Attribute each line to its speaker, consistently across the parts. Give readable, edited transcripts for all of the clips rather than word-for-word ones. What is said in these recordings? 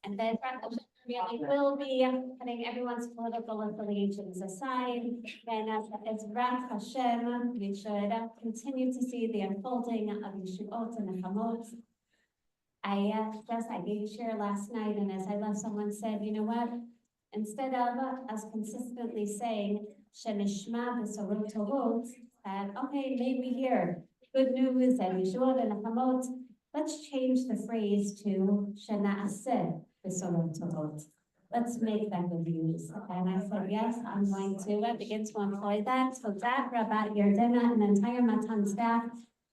Speaker 1: And then really will be putting everyone's political affiliations aside. And as Rat Hashem, we should continue to see the unfolding of Yeshuot and Nechamot. I gave a share last night, and as I left, someone said, you know what? Instead of us consistently saying, Shenishma b'sorot tovot, that, okay, may we hear good news and Yeshuot and Nechamot, let's change the phrase to Shena'aseh b'sorot tovot. Let's make that good news. And I said, yes, I'm going to begin to employ that. So that Rabbanit Yardena and the entire Matan staff,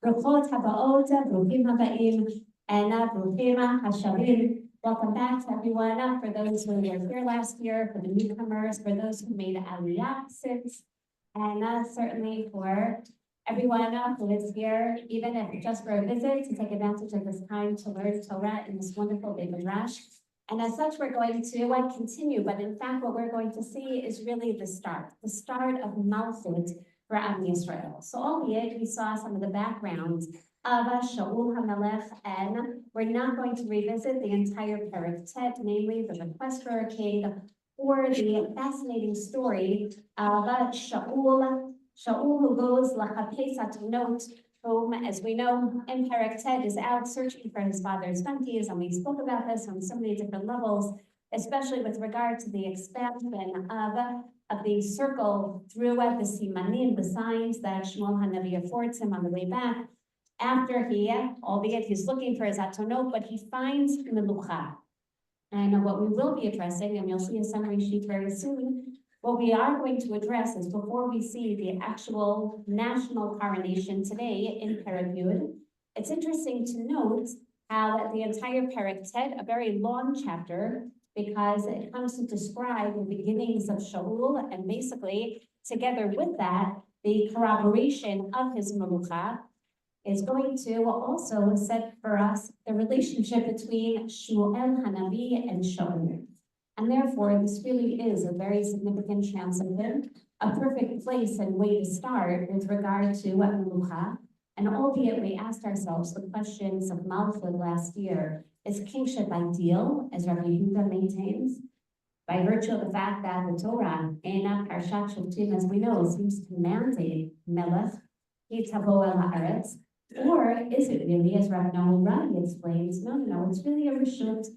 Speaker 1: Brachot habaot, bruchim habaim, and bruchim hashavim. Welcome back to everyone. For those who were here last year, for the newcomers, for those who made Aliyah since, and certainly for everyone who is here, even if just for a visit, to take advantage of this time to learn Torah in this wonderful Beit Midrash. And as such, we're going to continue, but in fact, what we're going to see is really the start of Malchut for Am Yisrael. So albeit we saw some of the background of Shaul HaMelech, and we're not going to revisit the entire Perek Tet, namely the request for a king, or the fascinating story of Shaul who goes Lachapes Atunot, whom, as we know, in Perek Tet is out searching for his father's donkeys, and we spoke about this on so many different levels, especially with regard to the expansion of the circle through the simanim, the signs that Shmuel HaNavi affords him on the way back, after he, albeit he's looking for his atonot, but he finds melucha. And what we will be addressing, and you'll see a summary sheet very soon, what we are going to address is before we see the actual national coronation today in Perek Yud, it's interesting to note how the entire Perek Tet, a very long chapter, because it comes to describe the beginnings of Shaul, and basically, together with that, the corroboration of his melucha, is going to also set for us the relationship between Shmuel HaNavi and Shaul. And therefore, this really is a very significant transition, a perfect place and way to start with regard to Melucha. And albeit we asked ourselves the questions of Malchut last year, is kingship ideal, as Rabbi Yehuda maintains, by virtue of the fact that the Torah, in Parshat Shoftim, as we know, seems to mandate Melech, Yitavo el Haaretz, or is it really, as Rabbi Rani explains, no, it's really a reshut.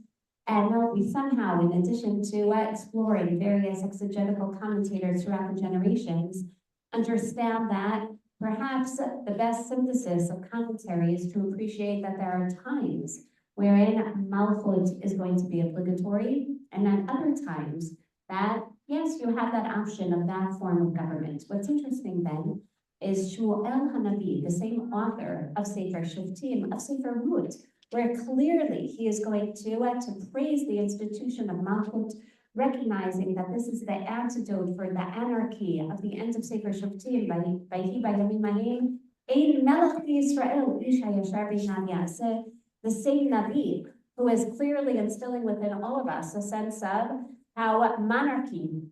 Speaker 1: And we somehow, in addition to exploring various exegetical commentators throughout the generations, understand that perhaps the best synthesis of commentary is to appreciate that there are times wherein Malchut is going to be obligatory, and at other times that, yes, you have that option of that form of government. What's interesting then is Shmuel HaNavi, the same author of Sefer Shoftim, of Sefer Rut, where clearly he is going to praise the institution of Malchut, recognizing that this is the antidote for the anarchy of the end of Sefer Shoftim, by Yamim Mahim, Ein Melech Yisrael, Ish HaYashar B'Nam Yaseh, the same Navi, who is clearly instilling within all of us a sense of how monarchy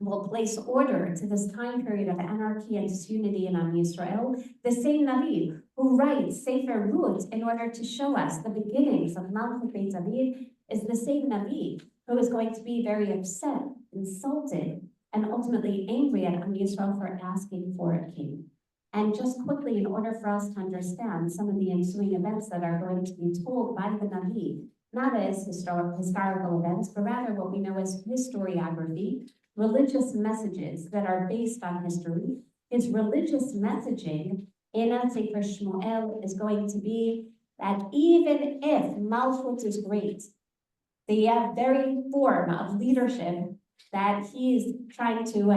Speaker 1: will place order to this time period of anarchy and disunity in Am Yisrael. The same Navi who writes Sefer Rut in order to show us the beginnings of Malchut Beit David is the same Navi who is going to be very upset, insulted, and ultimately angry at Am Yisrael for asking for a king. And just quickly, in order for us to understand some of the ensuing events that are going to be told by the Navi, not as historical events, but rather what we know as historiography, religious messages that are based on history. His religious messaging in Sefer Shmuel is going to be that even if Malchut is great, the very form of leadership that he's trying to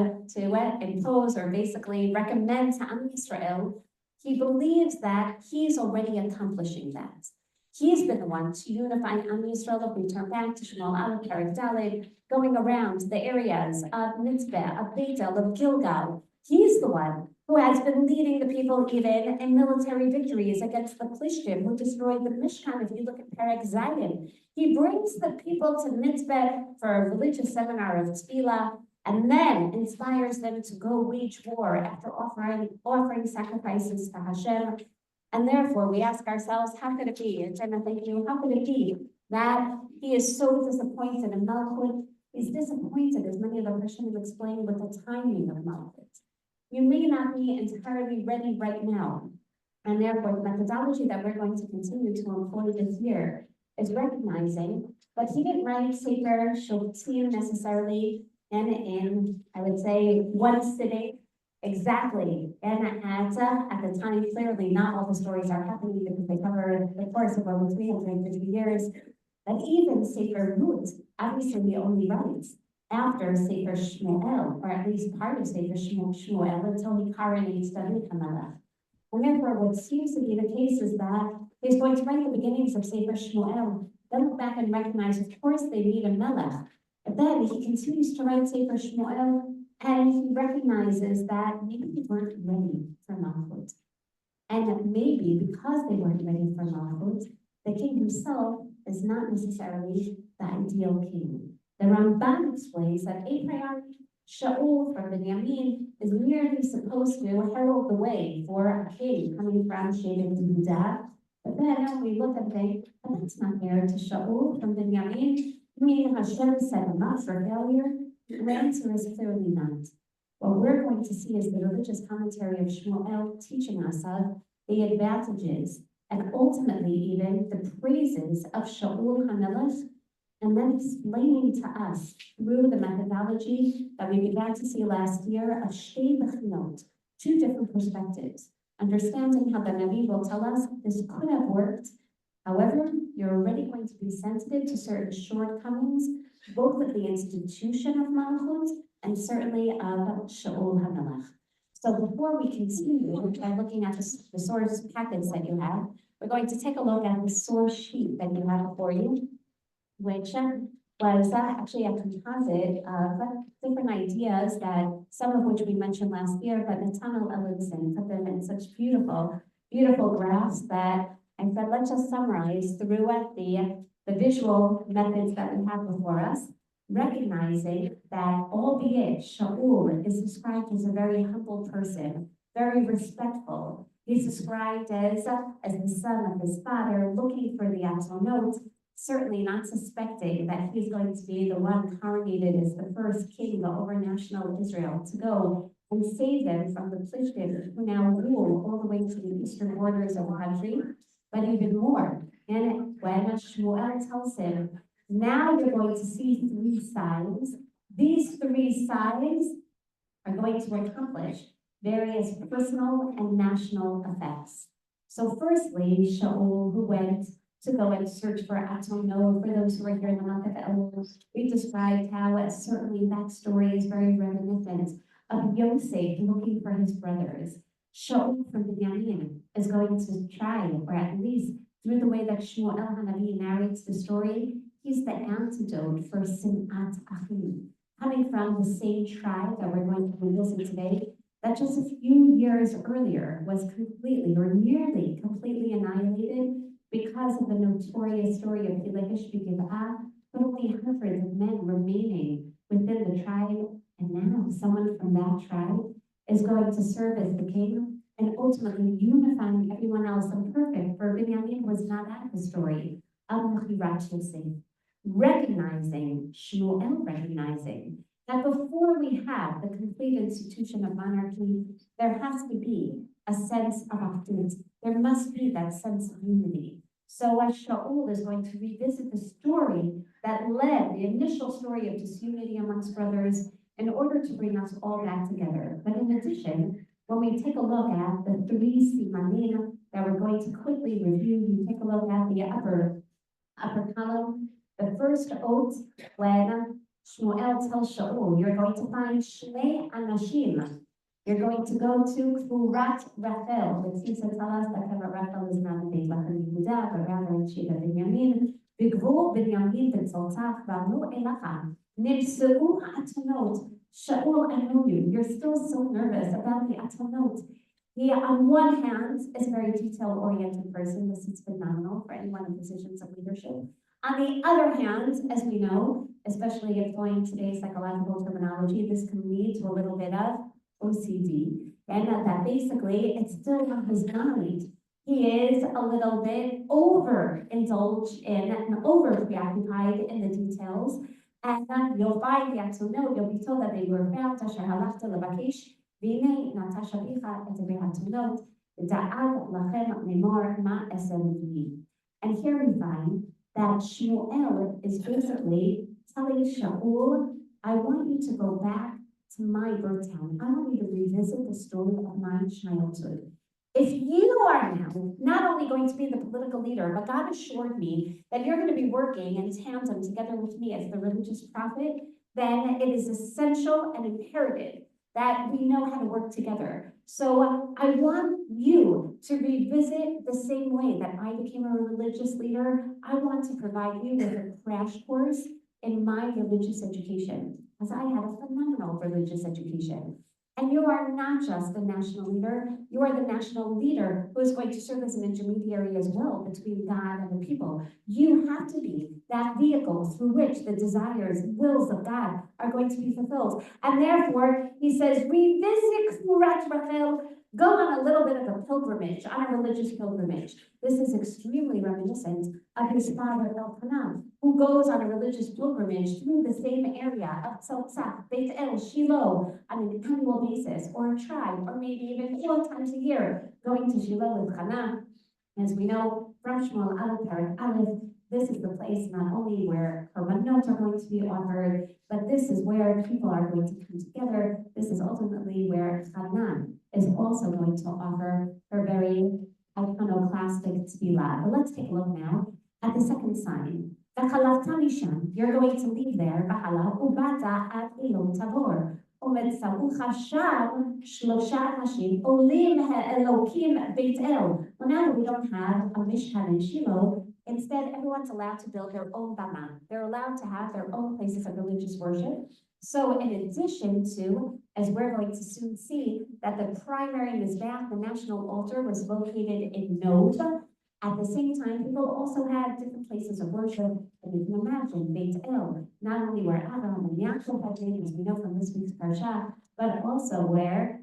Speaker 1: impose or basically recommend to Am Yisrael, he believes that he's already accomplishing that. He's been the one to unify Am Yisrael. If we turn back to Shmuel Aleph, Perek Daled, going around the areas of Mitzvah, of Bethel, of Gilgal, he's the one who has been leading the people even in military victories against the Plishtim, who destroyed the Mishkan. If you look at Perek Zayin, he brings the people to Mitzvah for a religious seminar of Tefillah, and then inspires them to go wage war after offering sacrifices to Hashem. And therefore, we ask ourselves, how could it be, and Jenna, thank you, how could it be that He is so disappointed in Malchut. He's disappointed, as many of the Rishonim explain, with the timing of Malchut. You may not be entirely ready right now, and therefore the methodology that we're going to continue to employ this year is recognizing that he didn't write Sefer Shoftim necessarily in, I would say, one sitting exactly. And at the time, clearly, not all the stories are happening because they cover the course of over 350 years. But even Sefer Ruth, obviously, we only write after Sefer Shmuel, or at least part of Sefer Shmuel, until he coronates David HaMelech. And therefore, what seems to be the case is that he's going to write the beginnings of Sefer Shmuel, then look back and recognize, of course, they need a Melech. But then he continues to write Sefer Shmuel, and he recognizes that maybe they weren't ready for Malchut. And maybe because they weren't ready for Malchut, the king himself is not necessarily the ideal king. The Ramban explains that a priori, Shaul from Binyamin is merely supposed to herald the way for a king coming from Shevet Yehudah. But then we look and think, but that's not fair to Shaul from Binyamin. I mean, Hashem set him up for failure? The answer is clearly not. What we're going to see is the religious commentary of Shmuel teaching us of the advantages and ultimately even the praises of Shaul HaMelech, and then explaining to us through the methodology that we began to see last year of Shtei Bechinot, two different perspectives, understanding how the Navi will tell us this could have worked. However, you're already going to be sensitive to certain shortcomings, both of the institution of Malchut and certainly of Shaul HaMelech. So before we continue by looking at the source package that you have, we're going to take a look at the source sheet that you have before you, which was actually a composite of different ideas that some of which we mentioned last year, but Nathaniel Ellenson put them in such beautiful, beautiful graphs that I said, let's just summarize throughout the visual methods that we have before us, recognizing that albeit Shaul is described as a very humble person, very respectful, he's described as the son of his father, looking for the Atonot, certainly not suspecting that he's going to be the one coronated as the first king over national Israel to go and save them from the Plishtim who now rule all the way to the eastern borders of the country, but even more. And when Shmuel tells him, now you're going to see three signs, these three signs are going to accomplish various personal and national effects. So firstly, Shaul, who went to go and search for Atonot, for those who are here in the month of Elul, we described how certainly that story is very reminiscent of Yosef looking for his brothers. Shaul from Binyamin is going to try, or at least through the way that Shmuel Hanavi narrates the story, he's the antidote for Sinat Achim, coming from the same tribe that we're going to revisit today, that just a few years earlier was completely or nearly completely annihilated because of the notorious story of Hilekish B'Giv'ah, but only hundreds of men remaining within the tribe, and now someone from that tribe is going to serve as the king and ultimately unifying everyone else and perfect, for Binyamin was not at the story of Mechirat Yosef. Recognizing, Shmuel recognizing, that before we have the complete institution of monarchy, there has to be a sense of achdut. There must be that sense of unity. So Shaul is going to revisit the story that led, the initial story of disunity amongst brothers, in order to bring us all back together. But in addition, when we take a look at the three simanim that we're going to quickly review, you take a look at the upper column. The first oath, when Shmuel tells Shaul, you're going to find Shnei Anashim. You're going to go to Kfurat Rachel, which seems to tell us that Kfurat Rachel is not in Beit Lahem Yehudah, but rather in Sheva Binyamin. B'gvul Binyamin b'tzoltach v'amru elacha. Nibseu ha'atonot. Shaul, I know you. You're still so nervous about the atonot. He, on one hand, is a very detail-oriented person. This is phenomenal for anyone in positions of leadership. On the other hand, as we know, especially employing today's psychological terminology, this can lead to a little bit of OCD, and that basically it's still on his mind He is a little bit overindulged in and over preoccupied in the details. And you'll find, you'll be told that they were found, Asher halachta levakish, v'nei natasha bicha et behatunot, da'ad lachem lemor ma esem li. And here we find that Shmuel is basically telling Shaul, I want you to go back to my birth town. I want you to revisit the story of my childhood. If you are now not only going to be the political leader, but God assured me that you're going to be working in tandem together with me as the religious prophet, then it is essential and imperative that we know how to work together. So I want you to revisit the same way that I became a religious leader. I want to provide you with a crash course in my religious education, because I had a phenomenal religious education. And you are not just the national leader, you are the national leader who is going to serve as an intermediary as well between God and the people. You have to be that vehicle through which the desires, wills of God are going to be fulfilled. And therefore, he says, revisit Kfurat Rachel, go on a little bit of a pilgrimage, on a religious pilgrimage. This is extremely reminiscent of his father Elkanah, who goes on a religious pilgrimage through the same area of Tzaltzach, Beit El, Shiloh, on an annual basis, or a tribe, or maybe even 4 times a year, going to Shiloh with Hannah. As we know from Shmuel Aleph, Parak Aleph, this is the place not only where Rabbanit are going to be offered, but this is where people are going to come together. This is ultimately where Hannah is also going to offer her very iconoclastic tefillah. But let's take a look now at the second sign. You're going to leave there, ubata at Elon Tabor. ומצאוך שם 3 אנשים עולים האלוקים בית אל. Well, now we don't have a Mishkan in Shiloh. Instead, everyone's allowed to build their own bama. They're allowed to have their own places of religious worship. So in addition to, as we're going to soon see, that the primary Mizbeach, the national altar, was located in Nov. At the same time, people also had different places of worship, and you can imagine Beit El, not only where Abraham and Yaakov had been, as we know from this week's parsha, but also where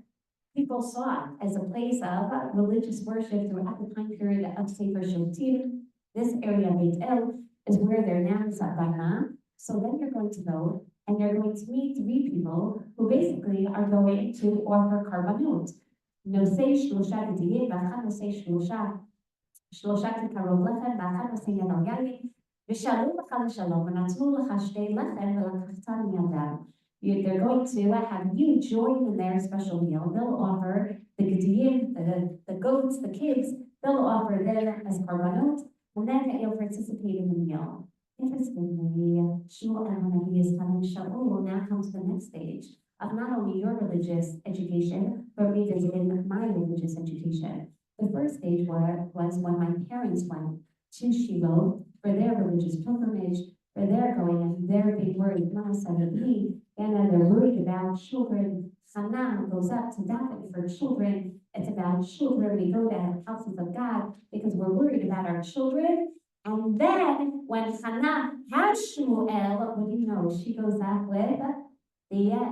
Speaker 1: people saw it as a place of religious worship throughout the time period of Sefer Shotim. This area, Beit El, is where there now is Abana. So then you're going to go and you're going to meet 3 people who basically are going to offer karbanot. Nosei Shlosha Gediyeh, V'achad Nosei Shlosha 3 כרוב לחם, ואחד עושה יד על יין, ושאלו לך לשלום, ונתנו לך 2 לחם, ולקחת מידם. They're going to have you join in their special meal. They'll offer the gediyim, the goats, the kids, they'll offer them as karbanot, and then you'll participate in the meal. Interestingly, Shmuel Hanavi is telling Shaul will now come to the next stage of not only your religious education, but revisiting my religious education. The first stage was when my parents went to Shiloh for their religious pilgrimage, for their going, and they're being worried, and they're worried about children. Hannah goes up to daven for children. It's about children. We go to houses of God because we're worried about our children. And then when Hannah has Shmuel, what do you know? She goes up with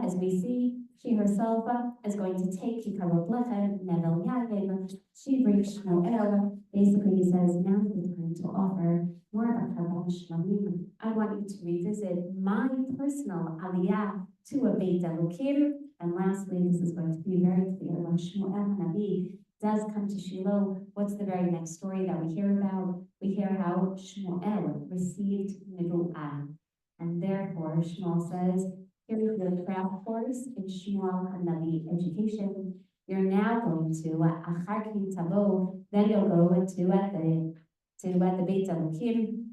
Speaker 1: as we see, she herself is going to take Kikarot Lechem, Nevel Yayin. She brings Shmuel. Basically, he says, now is the time to offer more of a Karban Shlamim. I want you to revisit my personal Aliyah to a Beit Elokim. And lastly, this is going to be very clear. When Shmuel Nabi does come to Shiloh, what's the very next story that we hear about? We hear how Shmuel received Middot. And therefore, Shmuel says, here is your crash course in Shmuel Hanavi education. You're now going to Achar Ki Tavo, then you'll go to at the Beit Elokim,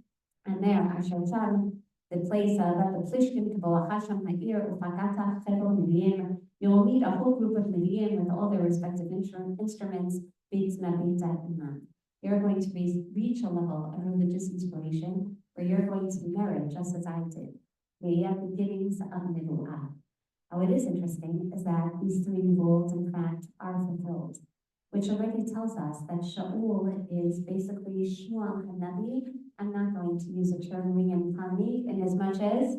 Speaker 1: and there Asher Sham, the place of the Plishtim Kabo Achasham Ha'ir Ufagata Chebo Neviim. You'll meet a whole group of Neviim with all their respective instruments. Beitzna Beita Iman. You're going to reach a level of religious inspiration where you're going to merit just as I did. The beginnings of Middot. How it is interesting is that these 3 roles, in fact, are fulfilled, which already tells us that Shaul is basically Shmuel Hanavi. I'm not going to use the term reincarnate in as much as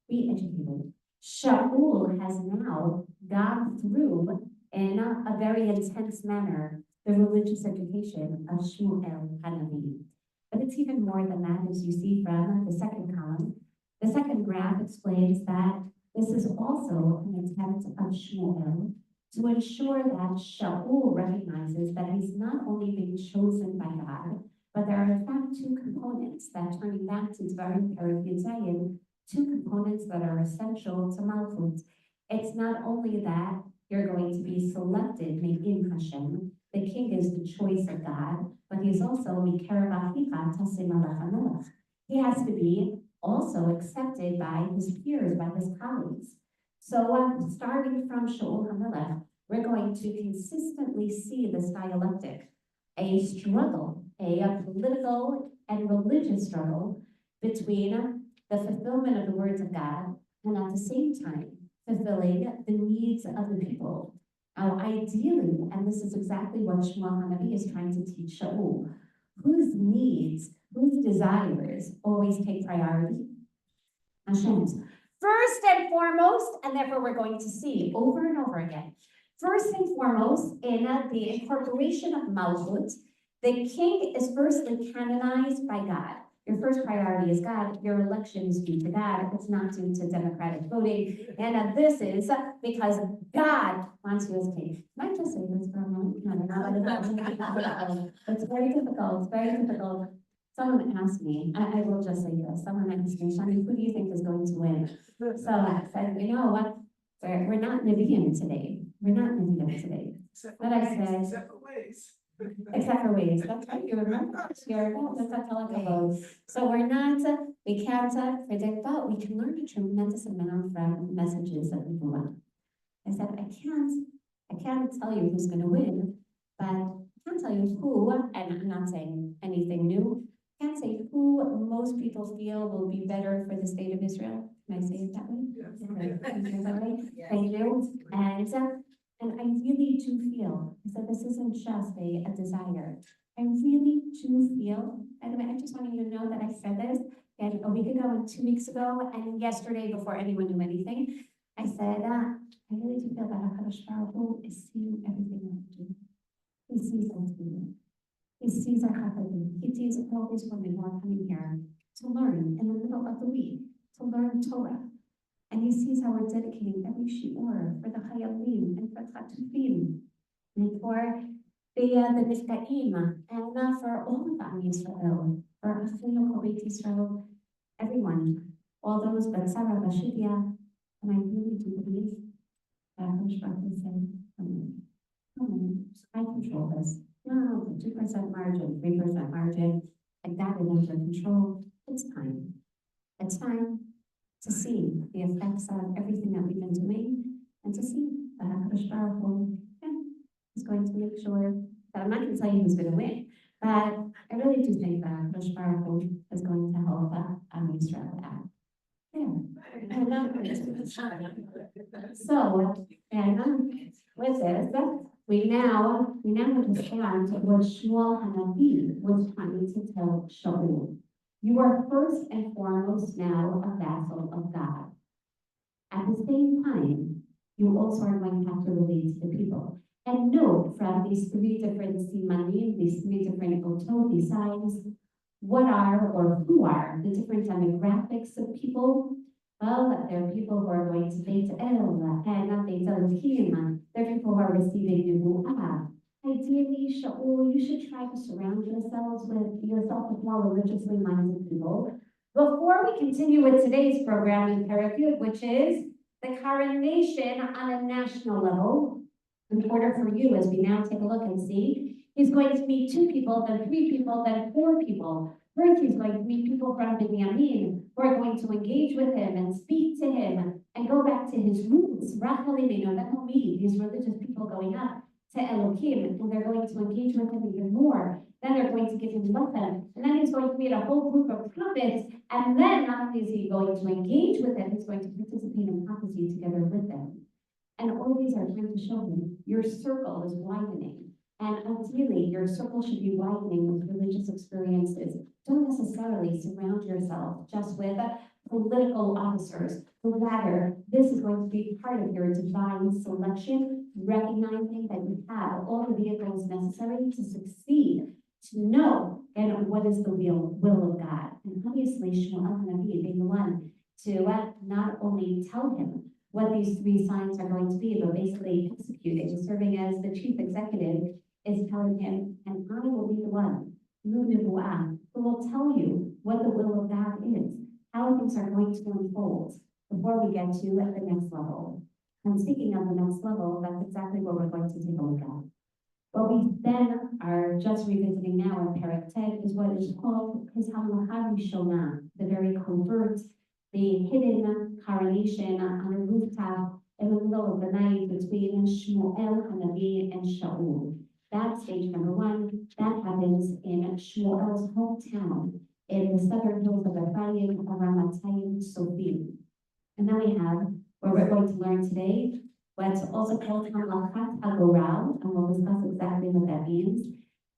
Speaker 1: re-educated. Shaul has now gone through in a very intense manner the religious education of Shmuel Hanavi. But it's even more than that, as you see from the second column. The second graph explains that this is also an attempt of Shmuel to ensure that Shaul recognizes that he's not only being chosen by God, but there are in fact two components that, turning back to Dvarim Perek Yud Zayin, two components that are essential to Malchut. It's not only that you're going to be selected, Me'im Hashem, the king is the choice of God, but he's also Mikerev Achicha Tasim Alech HaMelech. He has to be also accepted by his peers, by his colleagues. So starting from Shaul HaMelech, we're going to consistently see this dialectic, a struggle, a political and religious struggle between the fulfillment of the words of God and at the same time fulfilling the needs of the people. Now, ideally, and this is exactly what Shmuel Hanavi is trying to teach Shaul, whose needs, whose desires always take priority? Hashem's. First and foremost, and therefore we're going to see over and over again, first and foremost, in the incorporation of Malchut, the king is firstly canonized by God. Your first priority is God. Your election is due to God. It's not due to democratic voting. And this is because God wants you as king. Can I just say this for a moment? It's very difficult. It's very difficult. Someone asked me, I will just say this. Someone asked me, Shani, who do you think is going to win? So I said, you know what? We're not Nevi'im today. We're not Nevi'im today. But I said, except for ways. Except for ways. That's right. You remember last year. So we're not, we can't predict, but we can learn a tremendous amount from messages that we go on. I said, I can't tell you who's going to win, but I can tell you who, and I'm not saying anything new, I can't say who most people feel will be better for the state of Israel. Can I say it that way? Yes. Okay. Thank you. And I really do feel, I said this isn't just a desire. I really do feel, by the way, I just want you to know that I said this a week ago and 2 weeks ago and yesterday before anyone knew anything. I said, I really do feel that HaKadosh Baruch Hu is seeing everything that we do. He sees us doing. He sees our chaverim. He sees all these women who are coming here to learn in the middle of the week, to learn Torah. And he sees how we're dedicating every shiur for the Chayalim and for Chatufim and for the Niftaim and for all of Am Yisrael, for Achinu Kol Yisrael, everyone, all those Batzara Bashivya. And I really do believe that HaKadosh Baruch Hu said, come on, I control this. No, 2% margin, 3% margin, like that is under control. It's time. It's time to see the effects of everything that we've been doing and to see that HaKadosh Baruch Hu is going to make sure that I'm not going to tell you who's going to win, but I really do think that HaKadosh Baruch Hu is going to help Am Yisrael out. So, and with this, we now understand what Shmuel Hanavi was trying to tell Shaul. You are first and foremost now a vassal of God. At the same time, you also are going to have to relate to the people. And note from these three different simanim, these three different otot, these signs, what are or who are the different demographics of people? Well, there are people who are going to Beit El, and Beit Elohim. There are people who are receiving Nebu'ah. Ideally, Shaul, you should try to surround yourself with more religiously minded people. Before we continue with today's program in Perek Yud, which is the coronation on a national level, in order for you, as we now take a look and see, he's going to meet 2 people, then 3 people, then 4 people. First, he's going to meet people from Binyamin who are going to engage with him and speak to him and go back to his roots. Then he'll meet these religious people going up to Elohim, and they're going to engage with him even more. Then they're going to give him lesson, and then he's going to meet a whole group of prophets, and then not only is he going to engage with them, he's going to participate in prophecy together with them. And all these are trying to show him your circle is widening. And ideally, your circle should be widening with religious experiences. Don't necessarily surround yourself just with political officers, but rather this is going to be part of your divine selection, recognizing that you have all the vehicles necessary to succeed, to know and what is the will of God. And obviously, Shmuel Hanavi being the one to not only tell him what these three signs are going to be, but basically executing, serving as the chief executive, is telling him, and I will be the one, who will tell you what the will of God is, how things are going to unfold before we get to the next level. And speaking of the next level, that's exactly what we're going to take a look at. What we then are just revisiting now in Perek Tet is what is called his Hamlacha Rishona, the very covert, the hidden coronation on a rooftop in the middle of the night between Shmuel Hanavi and Shaul. That's stage number one. That happens in Shmuel's hometown in the southern hills of Ephraim, Ramatayim Sofim. And then we have what we're going to learn today, what's also called Hamlachat Hagoral, and we'll discuss exactly what that means.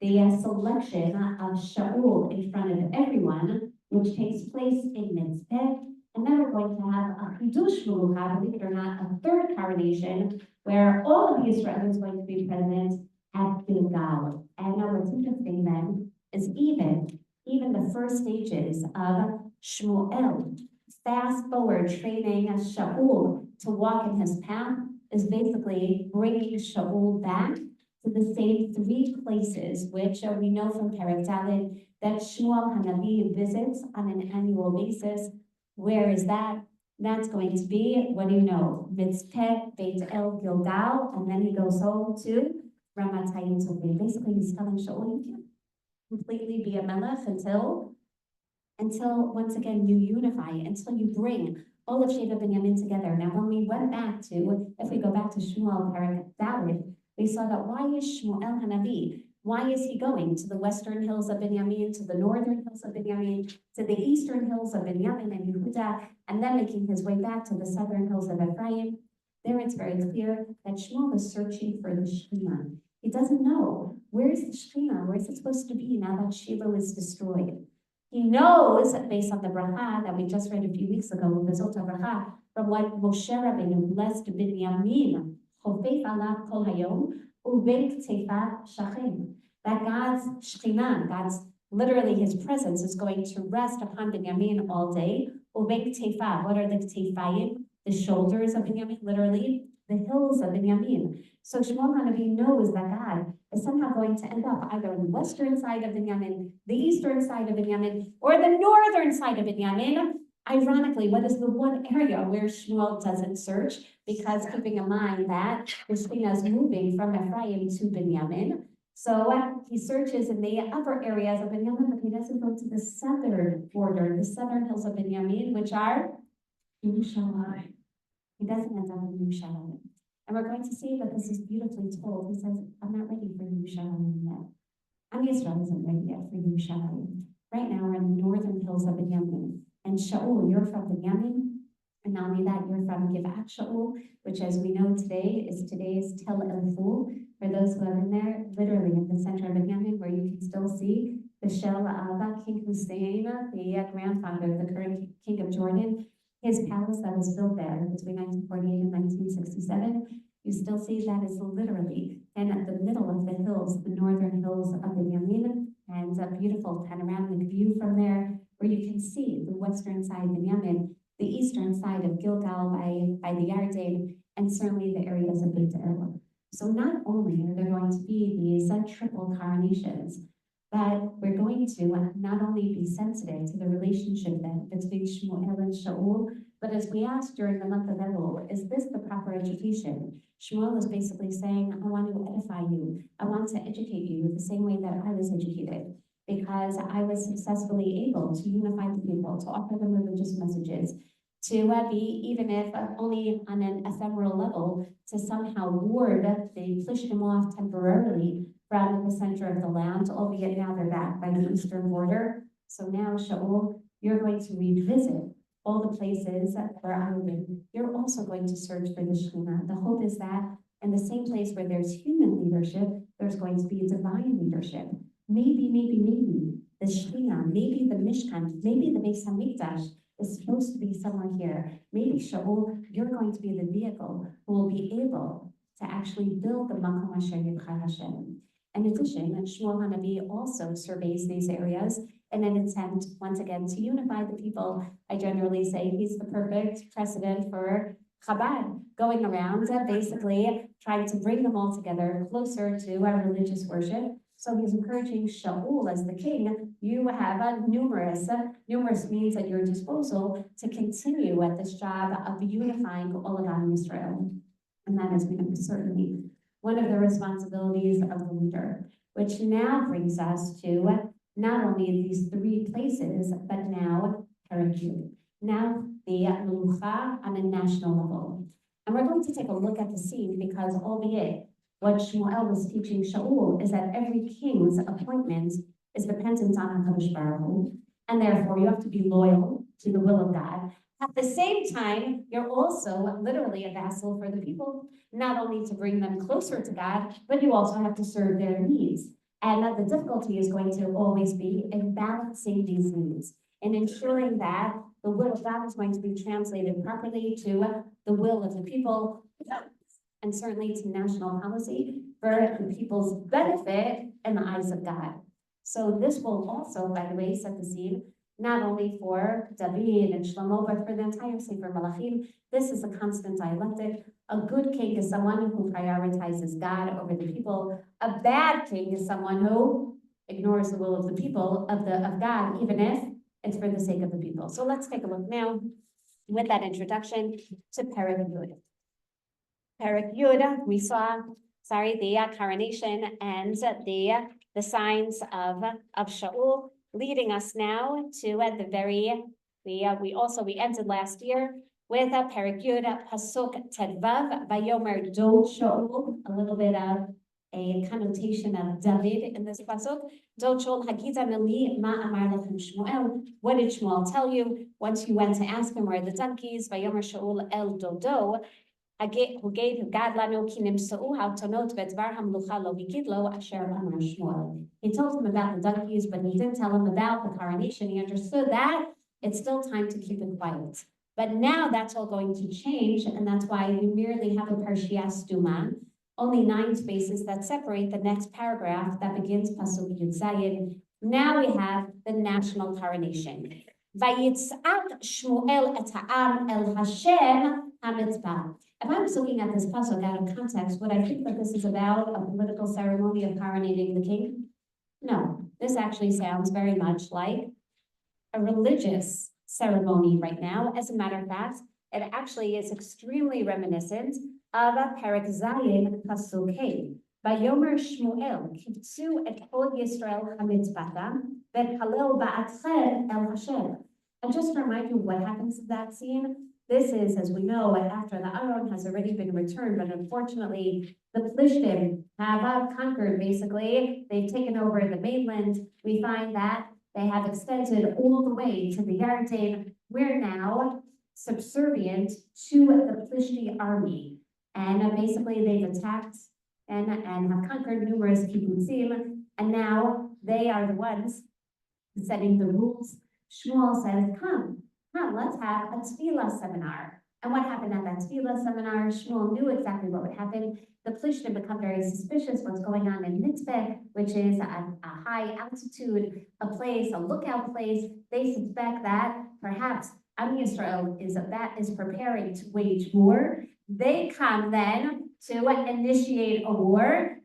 Speaker 1: The selection of Shaul in front of everyone, which takes place in Mitzpeh. And then we're going to have a Chidush Melucha, believe it or not, a third coronation, where all of Israel is going to be present at Gilgal. And now what's interesting then is even the first stages of Shmuel, fast forward training Shaul to walk in his path, is basically bringing Shaul back to the same three places, which we know from Perek Dalet that Shmuel Hanavi visits on an annual basis. Where is that? That's going to be, what do you know? Mitzpeh, Beit El, Gilgal, and then he goes home to Ramatayim Sofim. Basically, he's telling Shaul, you can't completely be a melech until once again you unify, until you bring all of Sheva Binyamin together. Now, when we went back to, if we go back to Shmuel Perek Dalet, we saw that why is Shmuel Hanavi? Why is he going to the western hills of Binyamin, to the northern hills of Binyamin, to the eastern hills of Binyamin and Yehuda, and then making his way back to the southern hills of Ephraim? There it's very clear that Shmuel is searching for the Shekhinah. He doesn't know, where's the Shekhinah? Where is it supposed to be now that Shiloh is destroyed? He knows, based on the bracha that we just read a few weeks ago, the Zot bracha, from what Moshe Rabbeinu blessed Binyamin, Chofef alav kol hayom, uveik tefah shachem. That God's Shekhinah, God's literally his presence is going to rest upon Binyamin all day. Uveik tefah, what are the tefayim? The shoulders of Binyamin, literally, the hills of Binyamin. So Shmuel Hanavi knows that God is somehow going to end up either on the western side of Binyamin, the eastern side of Binyamin, or the northern side of Binyamin. Ironically, what is the one area where Shmuel doesn't search? Because keeping in mind that the Shekhinah is moving from Ephraim to Binyamin. So he searches in the upper areas of Binyamin, but he doesn't go to the southern border, the southern hills of Binyamin, which are Yerushalayim. He doesn't end up in Yerushalayim. And we're going to see that this is beautifully told. He says, I'm not ready for Yerushalayim yet. Am Yisrael isn't ready yet for Yerushalayim. Right now, we're in the northern hills of Binyamin. And Shaul, you're from Binyamin. And not only that, you're from Givat Shaul, which as we know today is today's Tel El Ful. For those who have been there, literally in the center of Binyamin, where you can still see the shell of King Hussein, the grandfather, the current king of Jordan. His palace that was built there between 1948 and 1967, you still see that is literally in the middle of the hills, the northern hills of Binyamin, and a beautiful panoramic view from there, where you can see the western side of Binyamin, the eastern side of Gilgal by the Yarden, and certainly the areas of Beit El. So not only are there going to be these triple coronations, but we're going to not only be sensitive to the relationship then between Shmuel and Shaul, but as we asked during the month of Elul, is this the proper education? Shmuel is basically saying, I want to edify you. I want to educate you the same way that I was educated, because I was successfully able to unify the people, to offer them religious messages, to be, even if only on an ephemeral level, to somehow ward the Plishtim off temporarily from the center of the land, albeit now they're back by the eastern border. So now, Shaul, you're going to revisit all the places where I live. You're also going to search for the Shekhinah. The hope is that in the same place where there's human leadership, there's going to be divine leadership. Maybe the Shekhinah, maybe the Mishkan, maybe the Beis HaMikdash is supposed to be somewhere here. Maybe Shaul, you're going to be the vehicle who will be able to actually build the Makom Asher Yibchar Hashem. In addition, Shmuel Hanavi also surveys these areas in an attempt, once again, to unify the people. I generally say he's the perfect precedent for Chabad, going around basically trying to bring them all together closer to our religious worship. So he's encouraging Shaul as the king, you have numerous means at your disposal to continue at this job of unifying all of Am Yisrael. And that is going to be certainly one of the responsibilities of the leader, which now brings us to not only these three places, but now Taragin, now the Melucha on a national level. And we're going to take a look at the scene because albeit what Shmuel was teaching Shaul is that every king's appointment is dependent on HaKadosh Baruch Hu, and therefore you have to be loyal to the will of God. At the same time, you're also literally a vassal for the people, not only to bring them closer to God, but you also have to serve their needs. And the difficulty is going to always be in balancing these needs and ensuring that the will of God is going to be translated properly to the will of the people, and certainly to national policy for the people's benefit in the eyes of God. So this will also, by the way, set the scene not only for David and Shlomo, but for the entire Sefer Malachim. This is a constant dialectic. A good king is someone who prioritizes God over the people. A bad king is someone who ignores the will of the people, of God, even if it's for the sake of the people. So let's take a look now with that introduction to Perek Yud. Perek Yud, we saw, the coronation and the signs of Shaul, leading us now to at the very, we ended last year with a Perek Yud, Pasuk Tedvav, Vayomer Do Shaul, a little bit of a connotation of David in this pasuk. Do Shaul Hagita Mili Ma Amar Lechem Shmuel. What did Shmuel tell you once you went to ask him where the donkeys? Vayomer Shaul El Dodo. Who gave God lanu kinim sa'u hautonot bedvar hamlucha lo hikidlo asher amar Shmuel. He told him about the donkeys, but he didn't tell him about the coronation. He understood that it's still time to keep it quiet. But now that's all going to change, and that's why we merely have a Parshias Duma, only 9 spaces that separate the next paragraph that begins Pasuk Yud Zayin. Now we have the national coronation. Vayitzak Shmuel et ha'am el Hashem hamitzvah. If I was looking at this pasuk out of context, would I think that this is about a political ceremony of coronating the king? No, this actually sounds very much like a religious ceremony right now. As a matter of fact, it actually is extremely reminiscent of a Perek Zayin pasuk Hey. Vayomer Shmuel kitzu et kol Yisrael hamitzvata v'halel ba'atchem el Hashem. And just to remind you what happens in that scene, this is, as we know, after the Aron has already been returned, but unfortunately, the Plishtim have conquered, basically. They've taken over the mainland. We find that they have extended all the way to the Yarden. We're now subservient to the Plishti army. And basically, they've attacked and have conquered numerous kibbutzim, and now they are the ones setting the rules. Shmuel says, come, let's have a tefillah seminar. And what happened at that tefillah seminar? Shmuel knew exactly what would happen. The Plishtim become very suspicious what's going on in Mitzvah, which is a high altitude, a place, a lookout place. They suspect that perhaps Am Yisrael is preparing to wage war. They come then to initiate a war.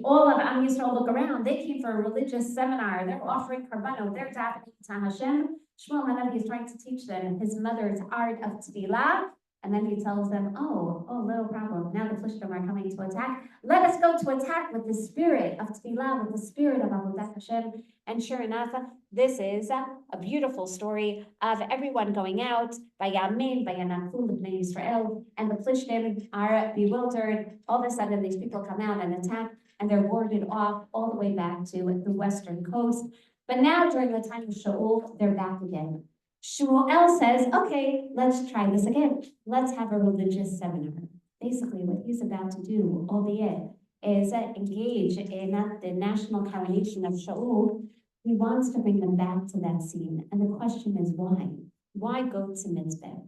Speaker 1: All of Am Yisrael look around. They came for a religious seminar. They're offering karbanos. They're davening to Hashem. Shmuel Hanavi is trying to teach them his mother's art of tefillah, and then he tells them, oh, little problem. Now the Plishtim are coming to attack. Let us go to attack with the spirit of tefillah, with the spirit of Avodat Hashem. And sure enough, this is a beautiful story of everyone going out, Vayamin, Vayanachlu, Bnei Yisrael, and the Plishtim are bewildered. All of a sudden, these people come out and attack, and they're warded off all the way back to the western coast. But now, during the time of Shaul, they're back again. Shmuel says, okay, let's try this again. Let's have a religious seminar. Basically, what he's about to do, albeit, is engage in the national coronation of Shaul. He wants to bring them back to that scene. And the question is, why? Why go to Mitzvah?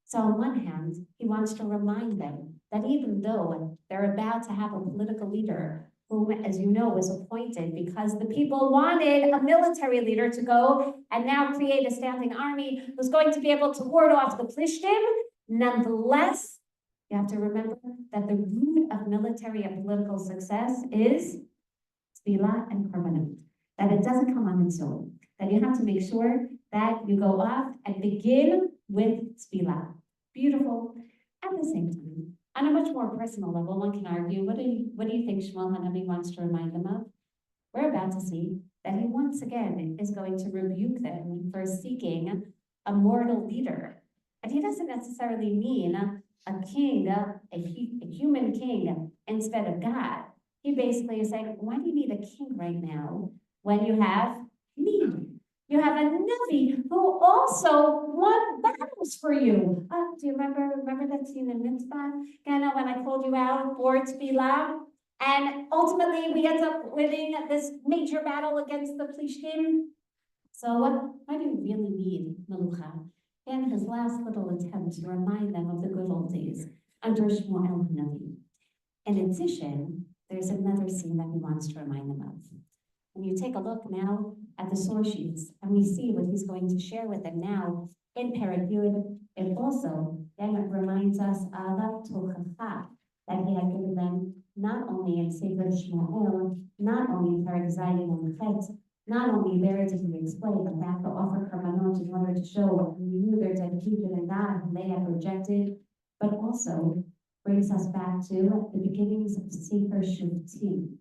Speaker 1: So on one hand, he wants to remind them that even though they're about to have a political leader who, as you know, was appointed because the people wanted a military leader to go and now create a standing army who's going to be able to ward off the Plishtim, nonetheless, you have to remember that the root of military and political success is tefillah and Rabbanit. That it doesn't come on its own. That you have to make sure that you go off and begin with tefillah. Beautiful. At the same time, on a much more personal level, one can argue, what do you think Shmuel Hanavi wants to remind them of? We're about to see that he once again is going to rebuke them for seeking a mortal leader. And he doesn't necessarily mean a king, a human king instead of God. He basically is saying, why do you need a king right now when you have me? You have a Navi who also won battles for you. Do you remember that scene in Mitzvah? Kana, when I called you out for Tefillah? And ultimately we end up winning this major battle against the Plishtim. So why do you really need Melucha? And his last little attempt to remind them of the good old days under Shmuel Hanavi. In addition, there's another scene that he wants to remind them of. When you take a look now at the source sheets, and we see what he's going to share with them now in Perek Yud, it also then reminds us of the Tochacha that he had given them not only in Sefer Shmuel, not only in Perek Zayin and Chet, not only there did he explain the fact to offer korbanot in order to show what he knew their dedication in God and they had rejected, but also brings us back to the beginnings of Sefer Shuvtim,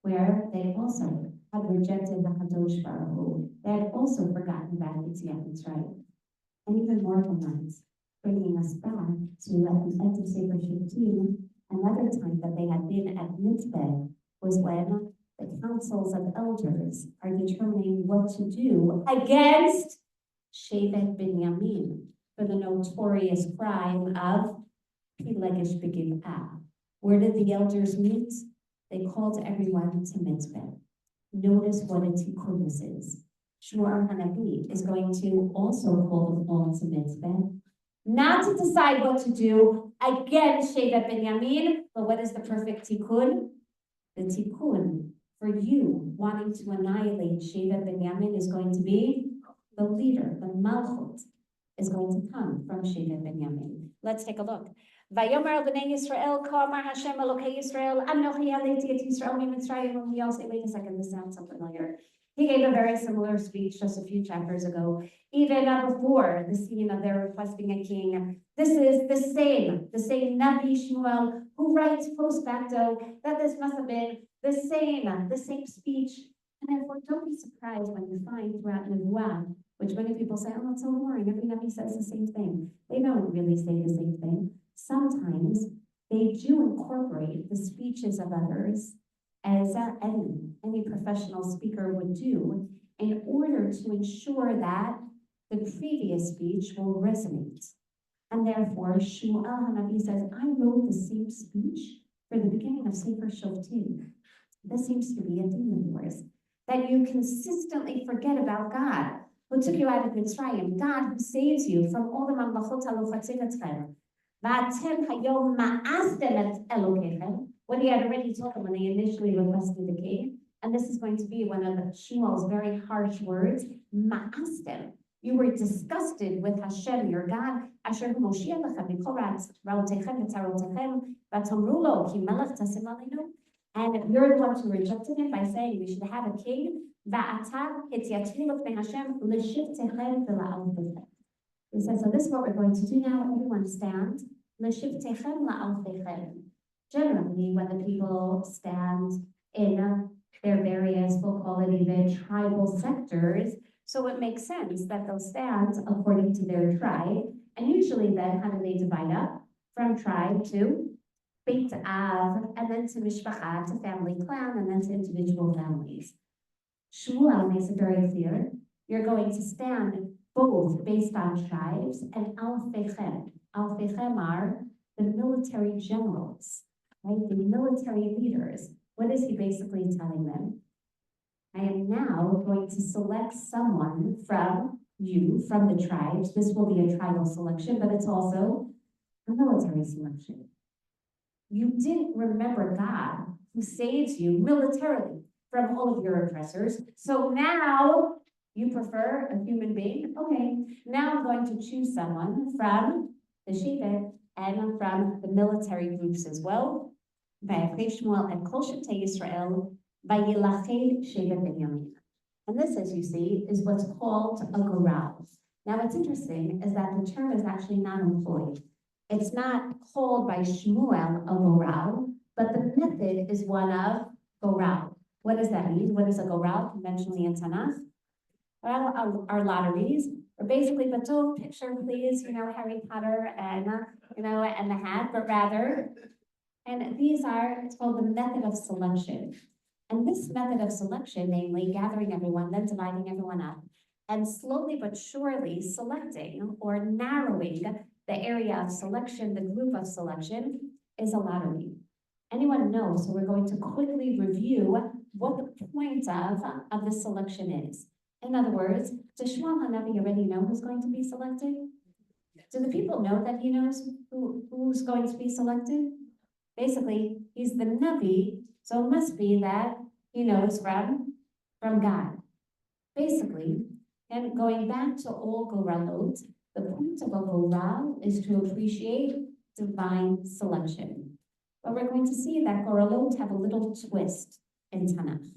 Speaker 1: where they also had rejected the Kadosh Baruch Hu. They had also forgotten about Yetziat Mitzrayim. And even more than that, bringing us back to at the end of Sefer Shuvtim, another time that they had been at Mitzvah was when the councils of elders are determining what to do against Shevet Binyamin for the notorious crime of Pilegish Begiv'ah. Where did the elders meet? They called everyone to Mitzvah. Notice what a tikkun this is. Shmuel Hanavi is going to also call them all to Mitzvah, not to decide what to do against Shevet Binyamin, but what is the perfect tikkun? The tikkun for you wanting to annihilate Shevet Binyamin is going to be the leader, the malchut, is going to come from Shevet Binyamin. Let's take a look. Vayomer b'nei Yisrael, Kamar Hashem Elokei Yisrael, Anochi haleti et Yisrael miMitzrayim. And we all say, wait a second, this sounds so familiar. He gave a very similar speech just a few chapters ago, even before the scene of their requesting a king. This is the same Navi Shmuel who writes post facto that this must have been the same speech. And therefore, don't be surprised when you find throughout Nevuah, which many people say, oh, it's so boring. Every Navi says the same thing. They don't really say the same thing. Sometimes they do incorporate the speeches of others as any professional speaker would do in order to ensure that the previous speech will resonate. And therefore, Shmuel Hanavi says, I wrote the same speech for the beginning of Sefer Shoftim. This seems to be a theme of yours, that you consistently forget about God, who took you out of Mitzrayim, God who saves you from all the mamlachot haluchatzim etzchem. V'atem hayom ma'astem et Elokechem, what he had already told them when they initially requested the king. And this is going to be one of Shmuel's very harsh words, ma'astem. You were disgusted with Hashem, your God, asher hu moshiach lechem mikol ra'otechem v'tzarotechem v'tomru lo ki melech tasim aleinu. And you're the ones who rejected it by saying we should have a king. Va'ata hityatvu lefnei Hashem l'shivtechem v'la'alfechem. He says, so this is what we're going to do now. Everyone stand. L'shivtechem la'alfechem. Generally, when the people stand in their various, we'll call it even tribal sectors, so it makes sense that they'll stand according to their tribe. And usually then, how do they divide up? From tribe to Beit Av, and then to Mishpacha, to family clan, and then to individual families. Shmuel makes it very clear, you're going to stand both based on tribes and Alfechem. Alfechem are the military generals, right? The military leaders. What is he basically telling them? I am now going to select someone from you from the tribes. This will be a tribal selection, but it's also a military selection. You didn't remember God who saves you militarily from all of your oppressors. So now you prefer a human being? Okay, now I'm going to choose someone from the Shevet and from the military groups as well. Vayakrev Shmuel et kol shetei Yisrael, vayilached Shevet Binyamin. And this, as you see, is what's called a goral. Now, what's interesting is that the term is actually not employed. It's not called by Shmuel a goral, but the method is one of goral. What does that mean? What is a goral conventionally in Tanakh? Well, our lotteries are basically, but don't picture, please, Harry Potter and, and the hat, but rather, and these are, it's called the method of selection. And this method of selection, namely gathering everyone, then dividing everyone up, and slowly but surely selecting or narrowing the area of selection, the group of selection, is a lottery. Anyone knows, so we're going to quickly review what the point of the selection is. In other words, does Shmuel HaNavi already know who's going to be selected? Do the people know that he knows who's going to be selected? Basically, he's the Navi, so it must be that he knows from God. Basically, and going back to all Goralot, the point of a Goral is to appreciate divine selection. But we're going to see that Goralot have a little twist in Tanakh.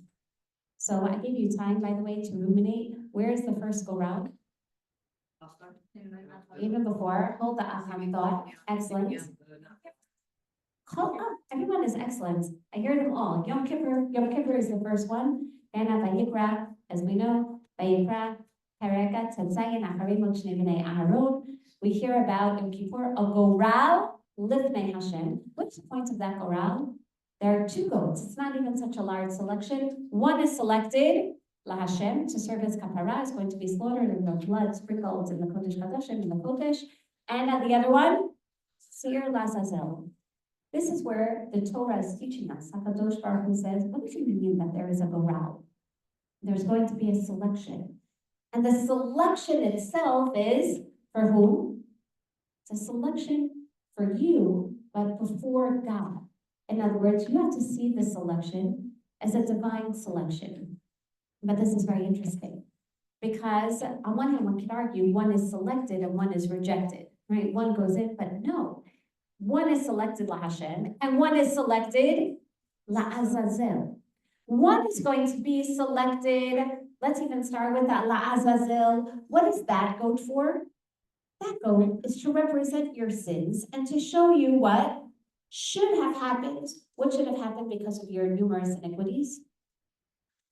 Speaker 1: So I gave you time, by the way, to ruminate. Where is the first Goral? Even before, hold the Acham thought. Excellent. Everyone is excellent. I hear them all. Yom Kippur is the first one. And Vayikra, as we know, Vayikra, Pereka, Tzadzayin, Acharim, Shnei Bnei Aharon. We hear about Yom Kippur, a goral lifnei Hashem. What's the point of that goral? There are two goats. It's not even such a large selection. One is selected, La Hashem, to serve as kapara, is going to be slaughtered and the blood sprinkled in the Kodesh Kadashim, in the Kodesh. And the other one, Seir Lazazel. This is where the Torah is teaching us. HaKadosh Baruch Hu says, what does it mean that there is a goral? There's going to be a selection. And the selection itself is for whom? It's a selection for you, but before God. In other words, you have to see the selection as a divine selection. But this is very interesting because on one hand, one can argue one is selected and one is rejected, right? One goes in, but no. One is selected La Hashem, and one is selected La Azazel. One is going to be selected, let's even start with that La Azazel. What is that goat for? That goat is to represent your sins and to show you what should have happened. What should have happened because of your numerous iniquities?